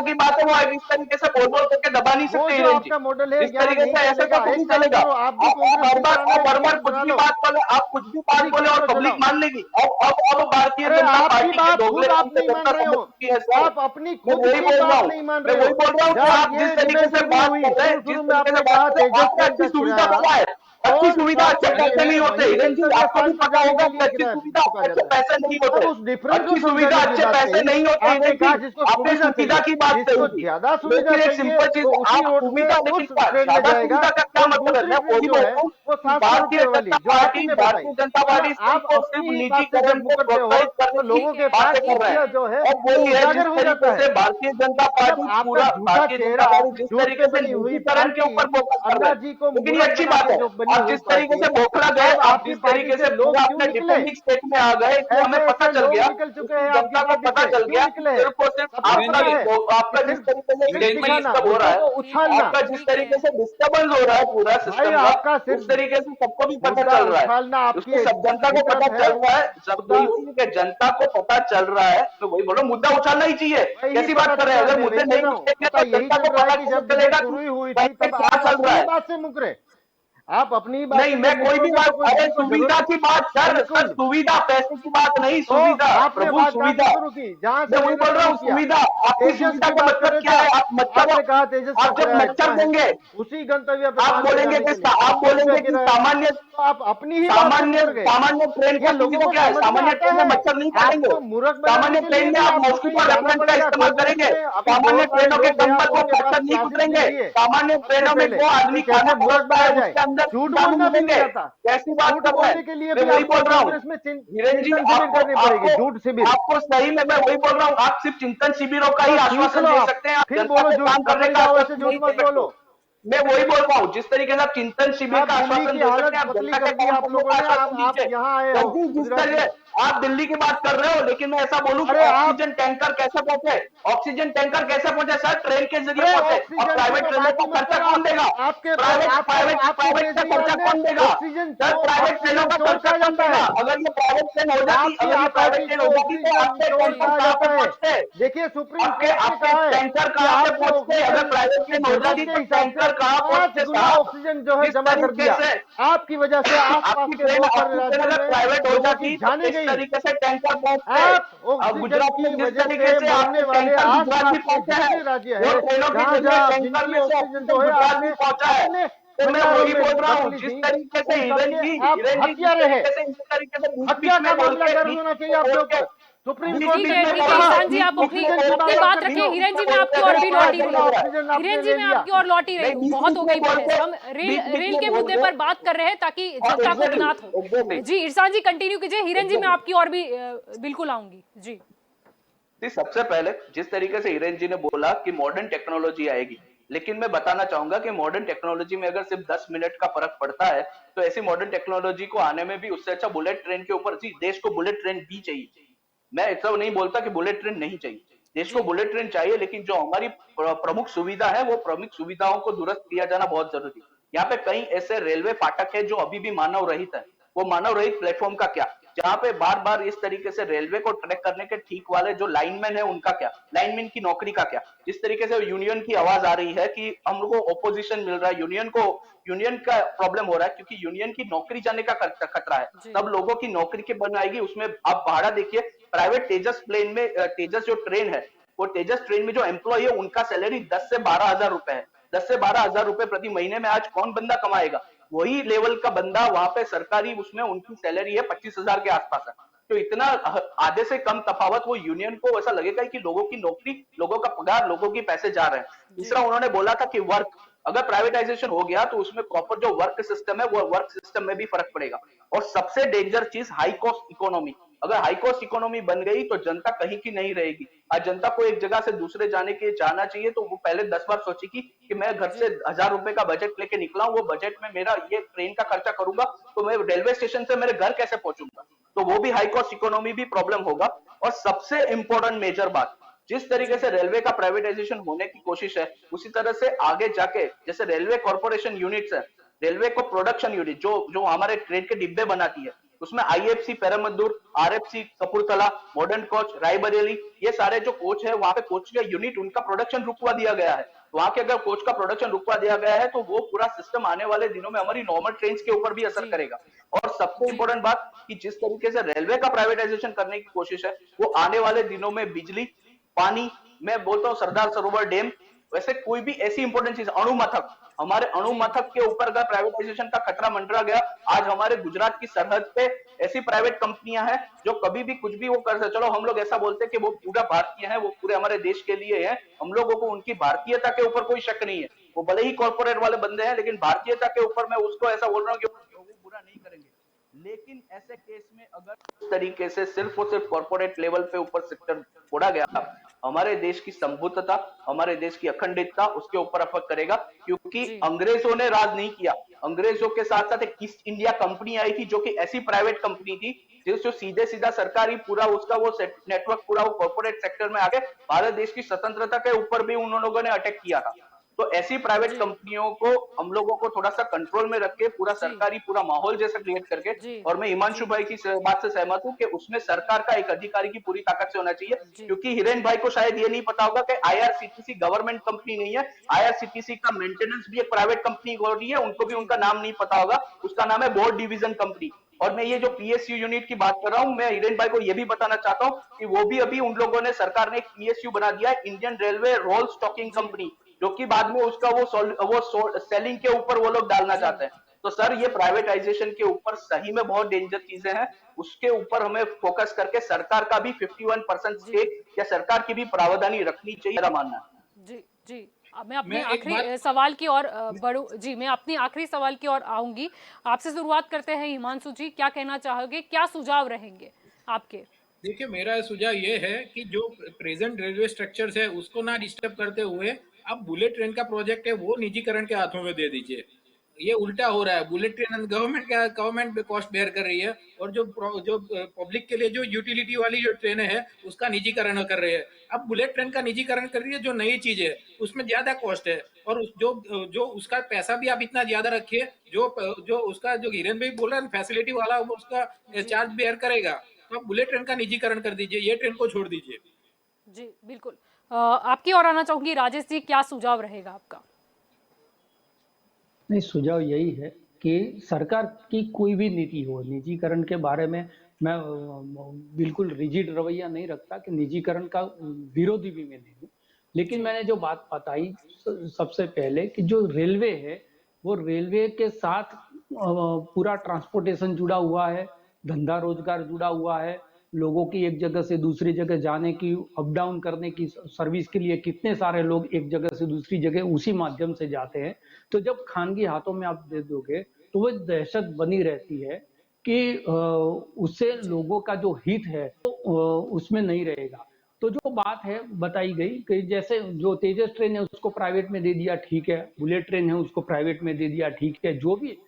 की बात है वो इस तरीके से बोल करके दबा नहीं सकते। इस तरीके से ऐसे तो नहीं चलेगा। हर बार कुछ भी बात बोले, आप कुछ भी बात बोले और पब्लिक मान लेगी। अब भारतीय जनता पार्टी के दोगले आप अपनी खुद की बात नहीं मान रहे हो। मैं वही बोल रहा हूँ कि आप जिस तरीके से बात कर रहे हैं, जिस तरीके से बात कर रहे हैं, आपकी सुविधा पता है, अच्छी सुविधा अच्छे पैसे नहीं होते। हिरेन जी, आपको भी पता होगा कि अच्छी सुविधा अच्छे पैसे नहीं होते, अच्छी सुविधा अच्छे पैसे नहीं होते। आपने सुविधा की बात करी, ज्यादा सुविधा एक सिंपल चीज, आप सुविधा ज्यादा का क्या मतलब है? वही भारतीय जनता पार्टी आपको सिर्फ निजीकरण को प्रोत्साहित करने लोगों के बात कर रहे हैं। जो है अब वही है जिस तरीके से भारतीय जनता पार्टी पूरा भारतीय जनता पार्टी जिस तरीके से निजीकरण के ऊपर फोकस कर रहा है, लेकिन ये अच्छी बात है। आप जिस तरीके से बोखला गए, आप जिस तरीके से लोग अपने डिफेंडिंग स्टेट में आ गए, तो हमें पता चल गया, जनता को पता चल गया, सिर्फ और सिर्फ आपका जिस तरीके से डिस्टर्ब हो रहा है, आपका जिस तरीके से डिस्टर्बेंस हो रहा है पूरा सिस्टम का, उस तरीके से सबको भी पता चल रहा है, उसको सब जनता को पता चल रहा है। जब वही जनता को पता चल रहा है तो वही बोलो, मुद्दा उछालना ही चाहिए। कैसी बात कर रहे हैं? अगर मुद्दे नहीं उठेंगे तो जनता को पता चलेगा क्या चल रहा है। बात से मुकरे आप अपनी ही बात नहीं, से मैं जब कोई भी निकलोगे बात, तो कोई अरे किसी को सुविधा जरूरत। की बात सर, बिल्कुल। सुविधा, पैसे की बात नहीं, तो सुविधा आपने प्रभु, बात कहां से सुविधा। शुरू की, जहां मैं से वही मैंने बोल रहा शुरू हूँ, किया। सुविधा। आपकी तेजस सुविधा की का बात कर मतलब रहे क्या थे है? आप। आप मतलब, आपने कहा तेजस का आप जब किराया मच्छर इतना है, देंगे, उसी गंतव्य आप स्थान पे बोलेंगे जाने कि के लिए आप 800 रुपया बोलेंगे कि किराया है। सामान्य, तो आप अपनी ही बात से सामान्य मुकर गए। सामान्य ट्रेन का ये किसी लोगों को को क्या है? समझ में सामान्य आता ट्रेन में है। मच्छर नहीं काटेंगे। आपको मूर्ख बनाने सामान्य के लिए ट्रेन में भी आप आपको कहीं मॉस्किटो जाना रेपेलेंट का पड़ेगा। इस्तेमाल कोचिंग करेंगे। सीखने अभी सामान्य बहुत सारे ट्रेनों के लोग हैं कंबल आप को उनके पास मच्छर नहीं क्लासेस भी कुतरेंगे। लिए सामान्य सबसे ट्रेनों में पहले, जो फिर आदमी खाना कैसे मूर्ख परोसता है बनाया जाए। उसके अंदर झूठ कीटाणु बोलना भी नहीं मिलेंगे। आता। कैसी बात झूठ कर रहे हैं? बोलने के लिए मैं भी वही आपको बोल रहा हूँ, कांग्रेस में हिरेन जी, चिंतन शिविर आपको करनी पड़ेगी, आपको झूठ शिविर। आपको सही में मैं वही बोल रहा हूँ, आप सिर्फ चिंतन शिविरों का ही तो सीख आश्वासन लो दे आप, सकते हैं, आप फिर जनता बोलो से झूठ, काम करने पकड़ का जाओ ऐसे आश्वासन झूठ नहीं मत दे सकते। बोलो। मैं वही बोल रहा हूँ, जिस तरीके से आप चिंतन शिविर अब का दिल्ली आश्वासन की दे सकते हालत हैं, आप पतली जनता के कर दी काम आप करने लोगों का ने। अब आश्वासन आप दीजिए। यहाँ आए हो जल्दी, जिस गुजरात में। तरह आप दिल्ली की बात कर रहे हो, लेकिन मैं ऐसा बोलूं कि अरे आप, ऑक्सीजन टैंकर कैसे पहुंचे? ऑक्सीजन टैंकर कैसे पहुंचे सर? ट्रेन के जरिए अरे पहुंचे। और ऑक्सीजन की प्राइवेट तो ट्रेनों बात का ही मत खर्चा करो कौन आप। देगा? आपके प्राइवेट आपको प्राइवेट आपके प्राइवेट का केजरीवाल खर्चा ने कौन देगा? ऑक्सीजन सर, चोर, प्राइवेट ट्रेनों ऑक्सीजन का चोर खर्चा कहा कौन जाता देगा? है। अगर ये प्राइवेट ट्रेन हो जाती, आपकी अगर ये प्राइवेट आपार्टी ट्रेन को हो जाती, तो ऑक्सीजन आपके चोर टैंकर कहा कहाँ पे जाता है। पहुंचते? देखिए सुप्रीम आपके कोर्ट ने आपके कहा है टैंकर कि कहाँ पे आपने पहुंचते? अगर ऑक्सीजन प्राइवेट की ट्रेन हो जरूरत जाती के तो हिसाब से टैंकर कहाँ 5 पहुंचते गुना साहब? ऑक्सीजन जो है जिस जमा कर तरीके दिया। से आपकी वजह से आसपास के बहुत सारे आपकी ट्रेन राज्यों अगर में प्राइवेट हो लोगों की जाती तो जानें किस गई। तरीके से टैंकर पहुंचते? आप अब ऑक्सीजन गुजरात की में जिस वजह तरीके से से मरने आपके वाले टैंकर गुजरात भी आसपास के पहुंचे हैं, जितने राज्य वो है, ट्रेनों के जहां जरिए जहां टैंकर जिनकी में से ऑक्सीजन जो ऑक्सीजन है गुजरात भी आपने पहुंचा है। अपने तो मैं खंडारों वही में बोल रहा रख हूँ, ली जिस थी, तरीके से उन हिरन सबके जी, आप हिरन जी, जिस हत्या रहे। तरीके से इस तरीके से बीच हत्या बीच में का बोल मामला के दर्ज बीच होना बीच चाहिए में आपके बोल के ऊपर। सुप्रीम बीच कोर्ट ठीक ने बीच है में क्यों ठीक नहीं है बोला कहा ईशान जी, आप अपनी ऑक्सीजन की अपनी बात आप बात कर रखें। रही हो। हिरेन जी, मैं आपकी और भी बोल 5 लौटी गुना रही हूँ। ऑक्सीजन आपने हिरेन जी, ले मैं लिया। आपकी और लौटी रही नहीं, हूँ। बीच बहुत बीच हो में गई बोल बहस, के हम रेल बीच बीच रेल में के बोल मुद्दे के पर बात कर रहे हैं ताकि और जनता को एग्जैक्टली ज्ञात हो। एग्जैक्टली जी ईशान जी कंटिन्यू कीजिए, हिरेन जी मैं एग्जैक्टली आपकी और भी बिल्कुल आऊंगी जी। सबसे पहले जिस तरीके से हिरेन जी ने बोला कि मॉडर्न टेक्नोलॉजी आएगी, लेकिन मैं बताना चाहूंगा कि मॉडर्न टेक्नोलॉजी में अगर सिर्फ 10 मिनट का फर्क पड़ता है, तो ऐसी मॉडर्न टेक्नोलॉजी को आने में भी उससे अच्छा बुलेट ट्रेन के ऊपर, जी देश को बुलेट ट्रेन भी चाहिए। मैं ऐसा नहीं बोलता कि बुलेट ट्रेन नहीं चाहिए, देश को जी बुलेट ट्रेन चाहिए, लेकिन जो हमारी प्रमुख सुविधा है, वो प्रमुख सुविधाओं को दुरुस्त किया जाना बहुत जरूरी है। यहाँ पे कई ऐसे रेलवे फाटक है जो अभी भी मानव रहित है। वो मानव रहित प्लेटफॉर्म का क्या, जहां पे बार बार इस तरीके से रेलवे को ट्रैक करने के ठीक वाले जो लाइनमैन है उनका क्या, लाइनमैन की नौकरी का क्या। जिस तरीके से यूनियन की आवाज आ रही है कि हम लोग को ओपोजिशन मिल रहा है, यूनियन का प्रॉब्लम हो रहा है, क्योंकि यूनियन की नौकरी जाने का खतरा है। जी तब लोगों की नौकरी के बन आएगी। उसमें आप भाड़ा देखिए, प्राइवेट तेजस प्लेन में, तेजस जो ट्रेन है, वो तेजस ट्रेन में जो एम्प्लॉय है उनका सैलरी 10 से 12 हजार रुपए है। 10 से 12 हजार रुपए प्रति महीने में आज कौन बंदा कमाएगा? वही लेवल का बंदा वहां पे सरकारी, उसमें उनकी सैलरी है 25 हजार के आसपास है। तो इतना आधे से कम तफावत, वो यूनियन को ऐसा लगेगा कि लोगों की नौकरी, लोगों का पगार, लोगों के पैसे जा रहे हैं। जी तीसरा उन्होंने बोला था कि वर्क, अगर प्राइवेटाइजेशन हो गया तो उसमें प्रॉपर जो वर्क सिस्टम है, वो वर्क सिस्टम में भी फर्क पड़ेगा। और सबसे डेंजर चीज, हाई कॉस्ट इकोनॉमी। अगर हाई कॉस्ट इकोनॉमी बन गई तो जनता कहीं की नहीं रहेगी। आज जनता को एक जगह से दूसरे जाने के जाना चाहिए तो वो पहले 10 बार सोचेगी कि मैं घर से जी 1000 रुपए का बजट लेके निकला हूं, वो बजट में मेरा ये ट्रेन का खर्चा करूंगा तो मैं रेलवे स्टेशन से मेरे घर कैसे पहुंचूंगा। तो वो भी हाई कॉस्ट इकोनॉमी भी प्रॉब्लम होगा। और सबसे इंपॉर्टेंट मेजर बात, जिस तरीके जी से रेलवे का प्राइवेटाइजेशन होने की कोशिश है, उसी तरह से आगे जाके जैसे रेलवे कॉर्पोरेशन यूनिट्स है, रेलवे को प्रोडक्शन यूनिट जो जो हमारे ट्रेन के डिब्बे बनाती है, उसमें IFC Perambur, RFC Kapurthala, modern coach Raebareli, ये सारे जो कोच है, वहां पे कोच का यूनिट, उनका प्रोडक्शन रुकवा दिया गया है। वहां के अगर कोच का प्रोडक्शन रुकवा दिया गया है तो वो पूरा सिस्टम आने वाले दिनों में हमारी नॉर्मल ट्रेन के ऊपर भी असर जी करेगा। और सबसे जी इंपॉर्टेंट बात कि जिस तरीके से रेलवे का प्राइवेटाइजेशन करने की कोशिश है, वो आने वाले दिनों में बिजली, पानी, मैं बोलता हूँ सरदार सरोवर डैम, वैसे कोई भी ऐसी इंपॉर्टेंट चीज, अणु मथक, हमारे अणु जी मथक के ऊपर अगर प्राइवेटाइजेशन का खतरा मंडरा गया, आज हमारे गुजरात की सरहद पे ऐसी प्राइवेट कंपनियां हैं जो कभी भी कुछ भी वो कर सकते। चलो हम लोग ऐसा बोलते हैं कि वो पूरा भारतीय है, वो पूरे हमारे देश के लिए है, हम लोगों को उनकी भारतीयता के ऊपर कोई शक नहीं है। वो भले ही कॉर्पोरेट वाले बंदे हैं, लेकिन भारतीयता के ऊपर मैं उसको ऐसा बोल रहा हूँ कि वो बुरा नहीं करेंगे। लेकिन ऐसे केस में अगर इस तरीके से सिर्फ और सिर्फ कॉर्पोरेट लेवल पे ऊपर सेक्टर छोड़ा गया, हमारे देश की संभुतता, हमारे देश की अखंडता, उसके ऊपर अफेक्ट करेगा। क्योंकि जी अंग्रेजों ने राज नहीं किया, अंग्रेजों के साथ साथ एक ईस्ट इंडिया कंपनी आई थी, जो कि ऐसी प्राइवेट कंपनी थी जो सीधे सीधा सरकारी पूरा उसका वो नेटवर्क पूरा वो कॉर्पोरेट सेक्टर में आके भारत देश की स्वतंत्रता के ऊपर भी उन लोगों ने अटैक किया था। तो ऐसी प्राइवेट जी कंपनियों को हम लोगों को थोड़ा सा कंट्रोल में रख के पूरा जी सरकारी पूरा माहौल जैसा क्रिएट करके, जी और मैं हिमांशु जी भाई की बात से सहमत हूं कि उसमें सरकार का एक अधिकारी की पूरी ताकत से होना चाहिए, जी क्योंकि हिरेन जी भाई को शायद ये नहीं पता होगा कि आईआरसीटीसी गवर्नमेंट कंपनी नहीं है। आईआरसीटीसी का मेंटेनेंस भी एक प्राइवेट कंपनी हो रही है, उनको भी जी उनका नाम नहीं पता होगा, उसका नाम है बोर्ड डिवीजन कंपनी। और मैं ये जो जी पीएसयू यूनिट की बात कर रहा हूं, मैं हिरेन भाई को ये भी बताना चाहता हूं कि वो भी अभी उन लोगों ने, सरकार ने एक पीएसयू बना दिया है, इंडियन रेलवे रोल स्टॉकिंग जी कंपनी, जो कि बाद में उसका वो सेलिंग के ऊपर वो लोग डालना जी चाहते हैं। तो सर ये जी प्राइवेटाइजेशन के ऊपर सही में बहुत डेंजर चीजें हैं, उसके ऊपर हमें फोकस करके सरकार का भी 51% जी स्टेक या सरकार की भी प्रावधानी रखनी चाहिए, मेरा मानना है। जी जी अब मैं अपने मैं एक आखिरी बात सवाल की ओर बढ़ू जी, मैं अपनी आखिरी सवाल की ओर आऊंगी। आपसे शुरुआत करते हैं हिमांशु जी, क्या कहना चाहोगे, क्या सुझाव रहेंगे आपके? देखिए, मेरा सुझाव ये है कि जो प्रेजेंट रेलवे स्ट्रक्चर्स है उसको ना डिस्टर्ब करते हुए अब बुलेट ट्रेन का प्रोजेक्ट है वो निजीकरण के हाथों में दे दीजिए। ये उल्टा हो रहा है, bullet train government cost bear कर रही है, और जो पब्लिक के लिए जो यूटिलिटी वाली जो ट्रेन है उसका निजीकरण कर रही है। अब बुलेट ट्रेन का निजीकरण कर रही है जो नई चीज है, उसमें ज्यादा कॉस्ट है, और जो उसका पैसा भी आप इतना ज्यादा रखिए, जो उसका जो हिरेन भाई बोल रहा है फैसिलिटी वाला, वो उसका जी चार्ज बेयर करेगा। तो आप बुलेट ट्रेन का निजीकरण कर दीजिए, ये ट्रेन को छोड़ दीजिए। जी बिल्कुल। आपकी ओर आना चाहूंगी, राजेश जी, क्या सुझाव रहेगा आपका? नहीं, सुझाव यही है कि सरकार की कोई भी नीति हो, निजीकरण के बारे में मैं बिल्कुल रिजिड रवैया नहीं रखता कि निजीकरण का विरोधी भी मैं नहीं हूँ। लेकिन जी मैंने जो बात बताई सबसे पहले कि जो रेलवे है, वो रेलवे के साथ पूरा ट्रांसपोर्टेशन जुड़ा हुआ है, धंधा रोजगार जुड़ा हुआ है, लोगों की एक जगह से दूसरी जगह जाने की, अप डाउन करने की सर्विस के लिए कितने सारे लोग एक जगह से दूसरी जगह उसी माध्यम से जाते हैं। तो जब खानगी हाथों में आप दे दोगे तो वो दहशत बनी रहती है कि उससे जी लोगों का जो हित है तो उसमें नहीं रहेगा। तो जो बात है बताई गई कि जैसे जो तेजस ट्रेन है उसको प्राइवेट में दे दिया, ठीक है, बुलेट ट्रेन है उसको प्राइवेट में दे दिया, ठीक है, जो भी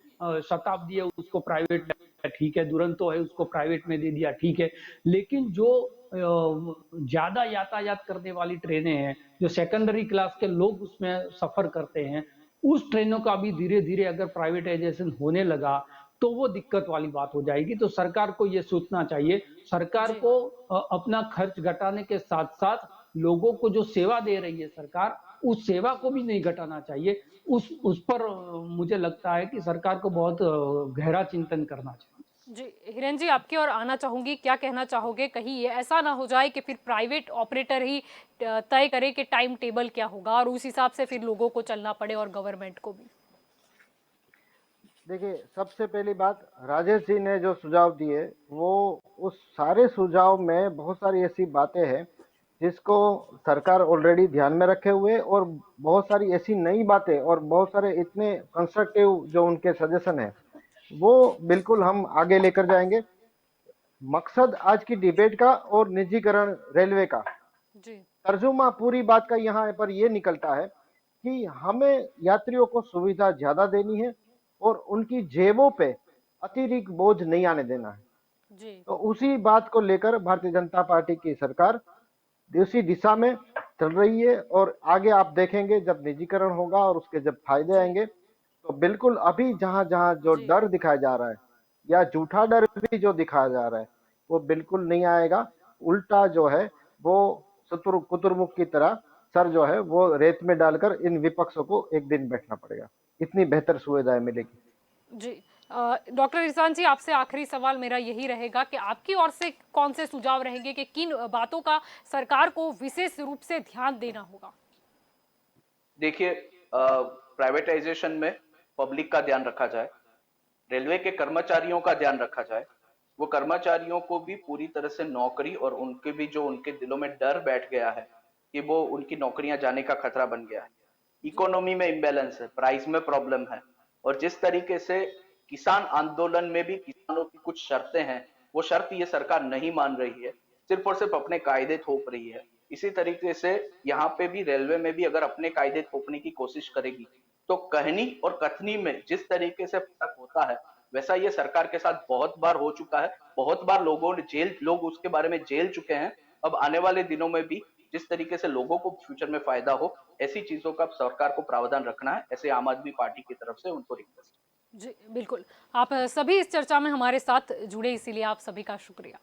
शताब्दी है उसको प्राइवेट में, ठीक है, दुरंतो है उसको प्राइवेट में दे दिया, ठीक है। लेकिन जो ज्यादा यातायात करने वाली ट्रेनें हैं, जो सेकेंडरी क्लास के लोग उसमें सफर करते हैं, उस ट्रेनों का भी धीरे धीरे अगर प्राइवेटाइजेशन होने लगा तो वो दिक्कत वाली बात हो जाएगी। तो सरकार को ये सोचना चाहिए, सरकार जी को अपना खर्च घटाने के साथ साथ लोगों को जो सेवा दे रही है सरकार, उस सेवा को भी नहीं घटाना चाहिए। उस पर मुझे लगता है कि सरकार को बहुत गहरा चिंतन करना चाहिए। जी हिरेन जी, आपकी ओर आना चाहूंगी, क्या कहना चाहोगे? कहीं ये ऐसा ना हो जाए कि फिर प्राइवेट ऑपरेटर ही तय करे कि टाइम टेबल क्या होगा और उस हिसाब से फिर लोगों को चलना पड़े और गवर्नमेंट को भी। देखिए, सबसे पहली बात, राजेश जी ने जो सुझाव दिए वो उस सारे सुझाव में बहुत सारी ऐसी बातें हैं जिसको सरकार ऑलरेडी ध्यान में रखे हुए, और बहुत सारी ऐसी नई बातें और बहुत सारे इतने कंस्ट्रक्टिव जो उनके सजेशन है वो बिल्कुल हम आगे लेकर जाएंगे। मकसद आज की डिबेट का और निजीकरण रेलवे का जी तर्जुमा पूरी बात का यहाँ पर ये निकलता है कि हमें यात्रियों को सुविधा ज्यादा देनी है और उनकी जेबों पे अतिरिक्त बोझ नहीं आने देना है। जी तो उसी बात को लेकर भारतीय जनता पार्टी की सरकार उसी दिशा में चल रही है, और आगे आप देखेंगे जब निजीकरण होगा और उसके जब फायदे जी आएंगे तो बिल्कुल अभी जहां जहां जो जी डर दिखाया जा रहा है या झूठा डर भी जो दिखाया जा रहा है वो बिल्कुल नहीं आएगा। उल्टा जो है वो शत्रु कुतुर्मुख की तरह सर जो है वो रेत में डालकर इन विपक्षों को एक दिन बैठना पड़ेगा, इतनी बेहतर सुविधाएं मिलेगी। जी डॉक्टर इरफान जी, आपसे आखिरी सवाल मेरा यही रहेगा कि आपकी ओर से कौन से सुझाव रहेंगे कि किन बातों का सरकार को विशेष रूप से ध्यान देना होगा? देखिए, प्राइवेटाइजेशन में पब्लिक का ध्यान रखा जाए, रेलवे के कर्मचारियों का ध्यान रखा जाए, वो कर्मचारियों को भी पूरी तरह से नौकरी, और उनके भी जो उनके दिलों में डर बैठ गया है कि वो उनकी नौकरियां जाने का खतरा बन गया है, जी इकोनॉमी में इम्बैलेंस है, प्राइस में प्रॉब्लम है, और जिस तरीके से किसान आंदोलन में भी किसानों की कुछ शर्तें हैं, वो शर्त ये सरकार नहीं मान रही है, सिर्फ और सिर्फ अपने कायदे थोप रही है। इसी तरीके से यहाँ पे भी रेलवे में भी अगर अपने कायदे थोपने की कोशिश करेगी तो कहनी और कथनी में जिस तरीके से फर्क होता है, वैसा ये सरकार के साथ बहुत बार हो चुका है, बहुत बार लोग उसके बारे में जेल चुके हैं। अब आने वाले दिनों में भी जिस तरीके से लोगों को फ्यूचर में फायदा हो, ऐसी चीजों का सरकार को प्रावधान रखना है, ऐसे आम आदमी पार्टी की तरफ से उनको रिक्वेस्ट। जी बिल्कुल। आप सभी इस चर्चा में हमारे साथ जुड़े, इसीलिए आप सभी का शुक्रिया।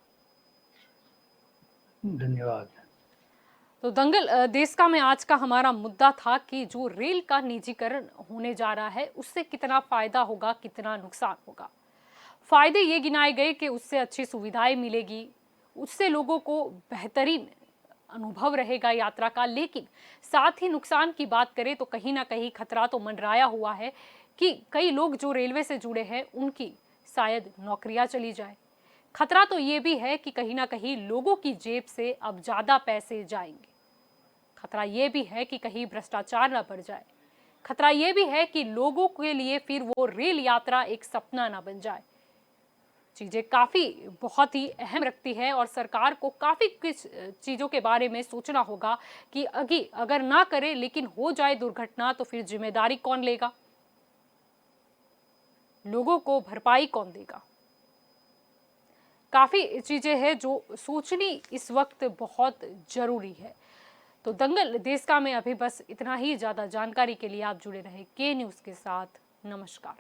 धन्यवाद। तो दंगल देश का में आज का हमारा मुद्दा था कि जो रेल का निजीकरण होने जा रहा है उससे कितना फायदा होगा, कितना नुकसान होगा। फायदे ये गिनाए गए कि उससे अच्छी सुविधाएं मिलेगी, उससे लोगों को बेहतरीन अनुभव रहेगा यात्रा का, लेकिन साथ ही नुकसान की बात करें तो कहीं ना कहीं खतरा तो मंडराया हुआ है कि कई लोग जो रेलवे से जुड़े हैं उनकी शायद नौकरियां चली जाए। खतरा तो ये भी है कि कहीं ना कहीं लोगों की जेब से अब ज्यादा पैसे जाएंगे। खतरा ये भी है कि कहीं भ्रष्टाचार ना बढ़ जाए। खतरा ये भी है कि लोगों के लिए फिर वो रेल यात्रा एक सपना ना बन जाए। चीजें काफी बहुत ही अहम रखती है और सरकार को काफी कुछ चीजों के बारे में सोचना होगा कि अगर ना करे लेकिन हो जाए दुर्घटना तो फिर जिम्मेदारी कौन लेगा, लोगों को भरपाई कौन देगा। काफी चीजें हैं जो सोचनी इस वक्त बहुत जरूरी है। तो दंगल देश का में अभी बस इतना ही। ज्यादा जानकारी के लिए आप जुड़े रहे के न्यूज के साथ। नमस्कार।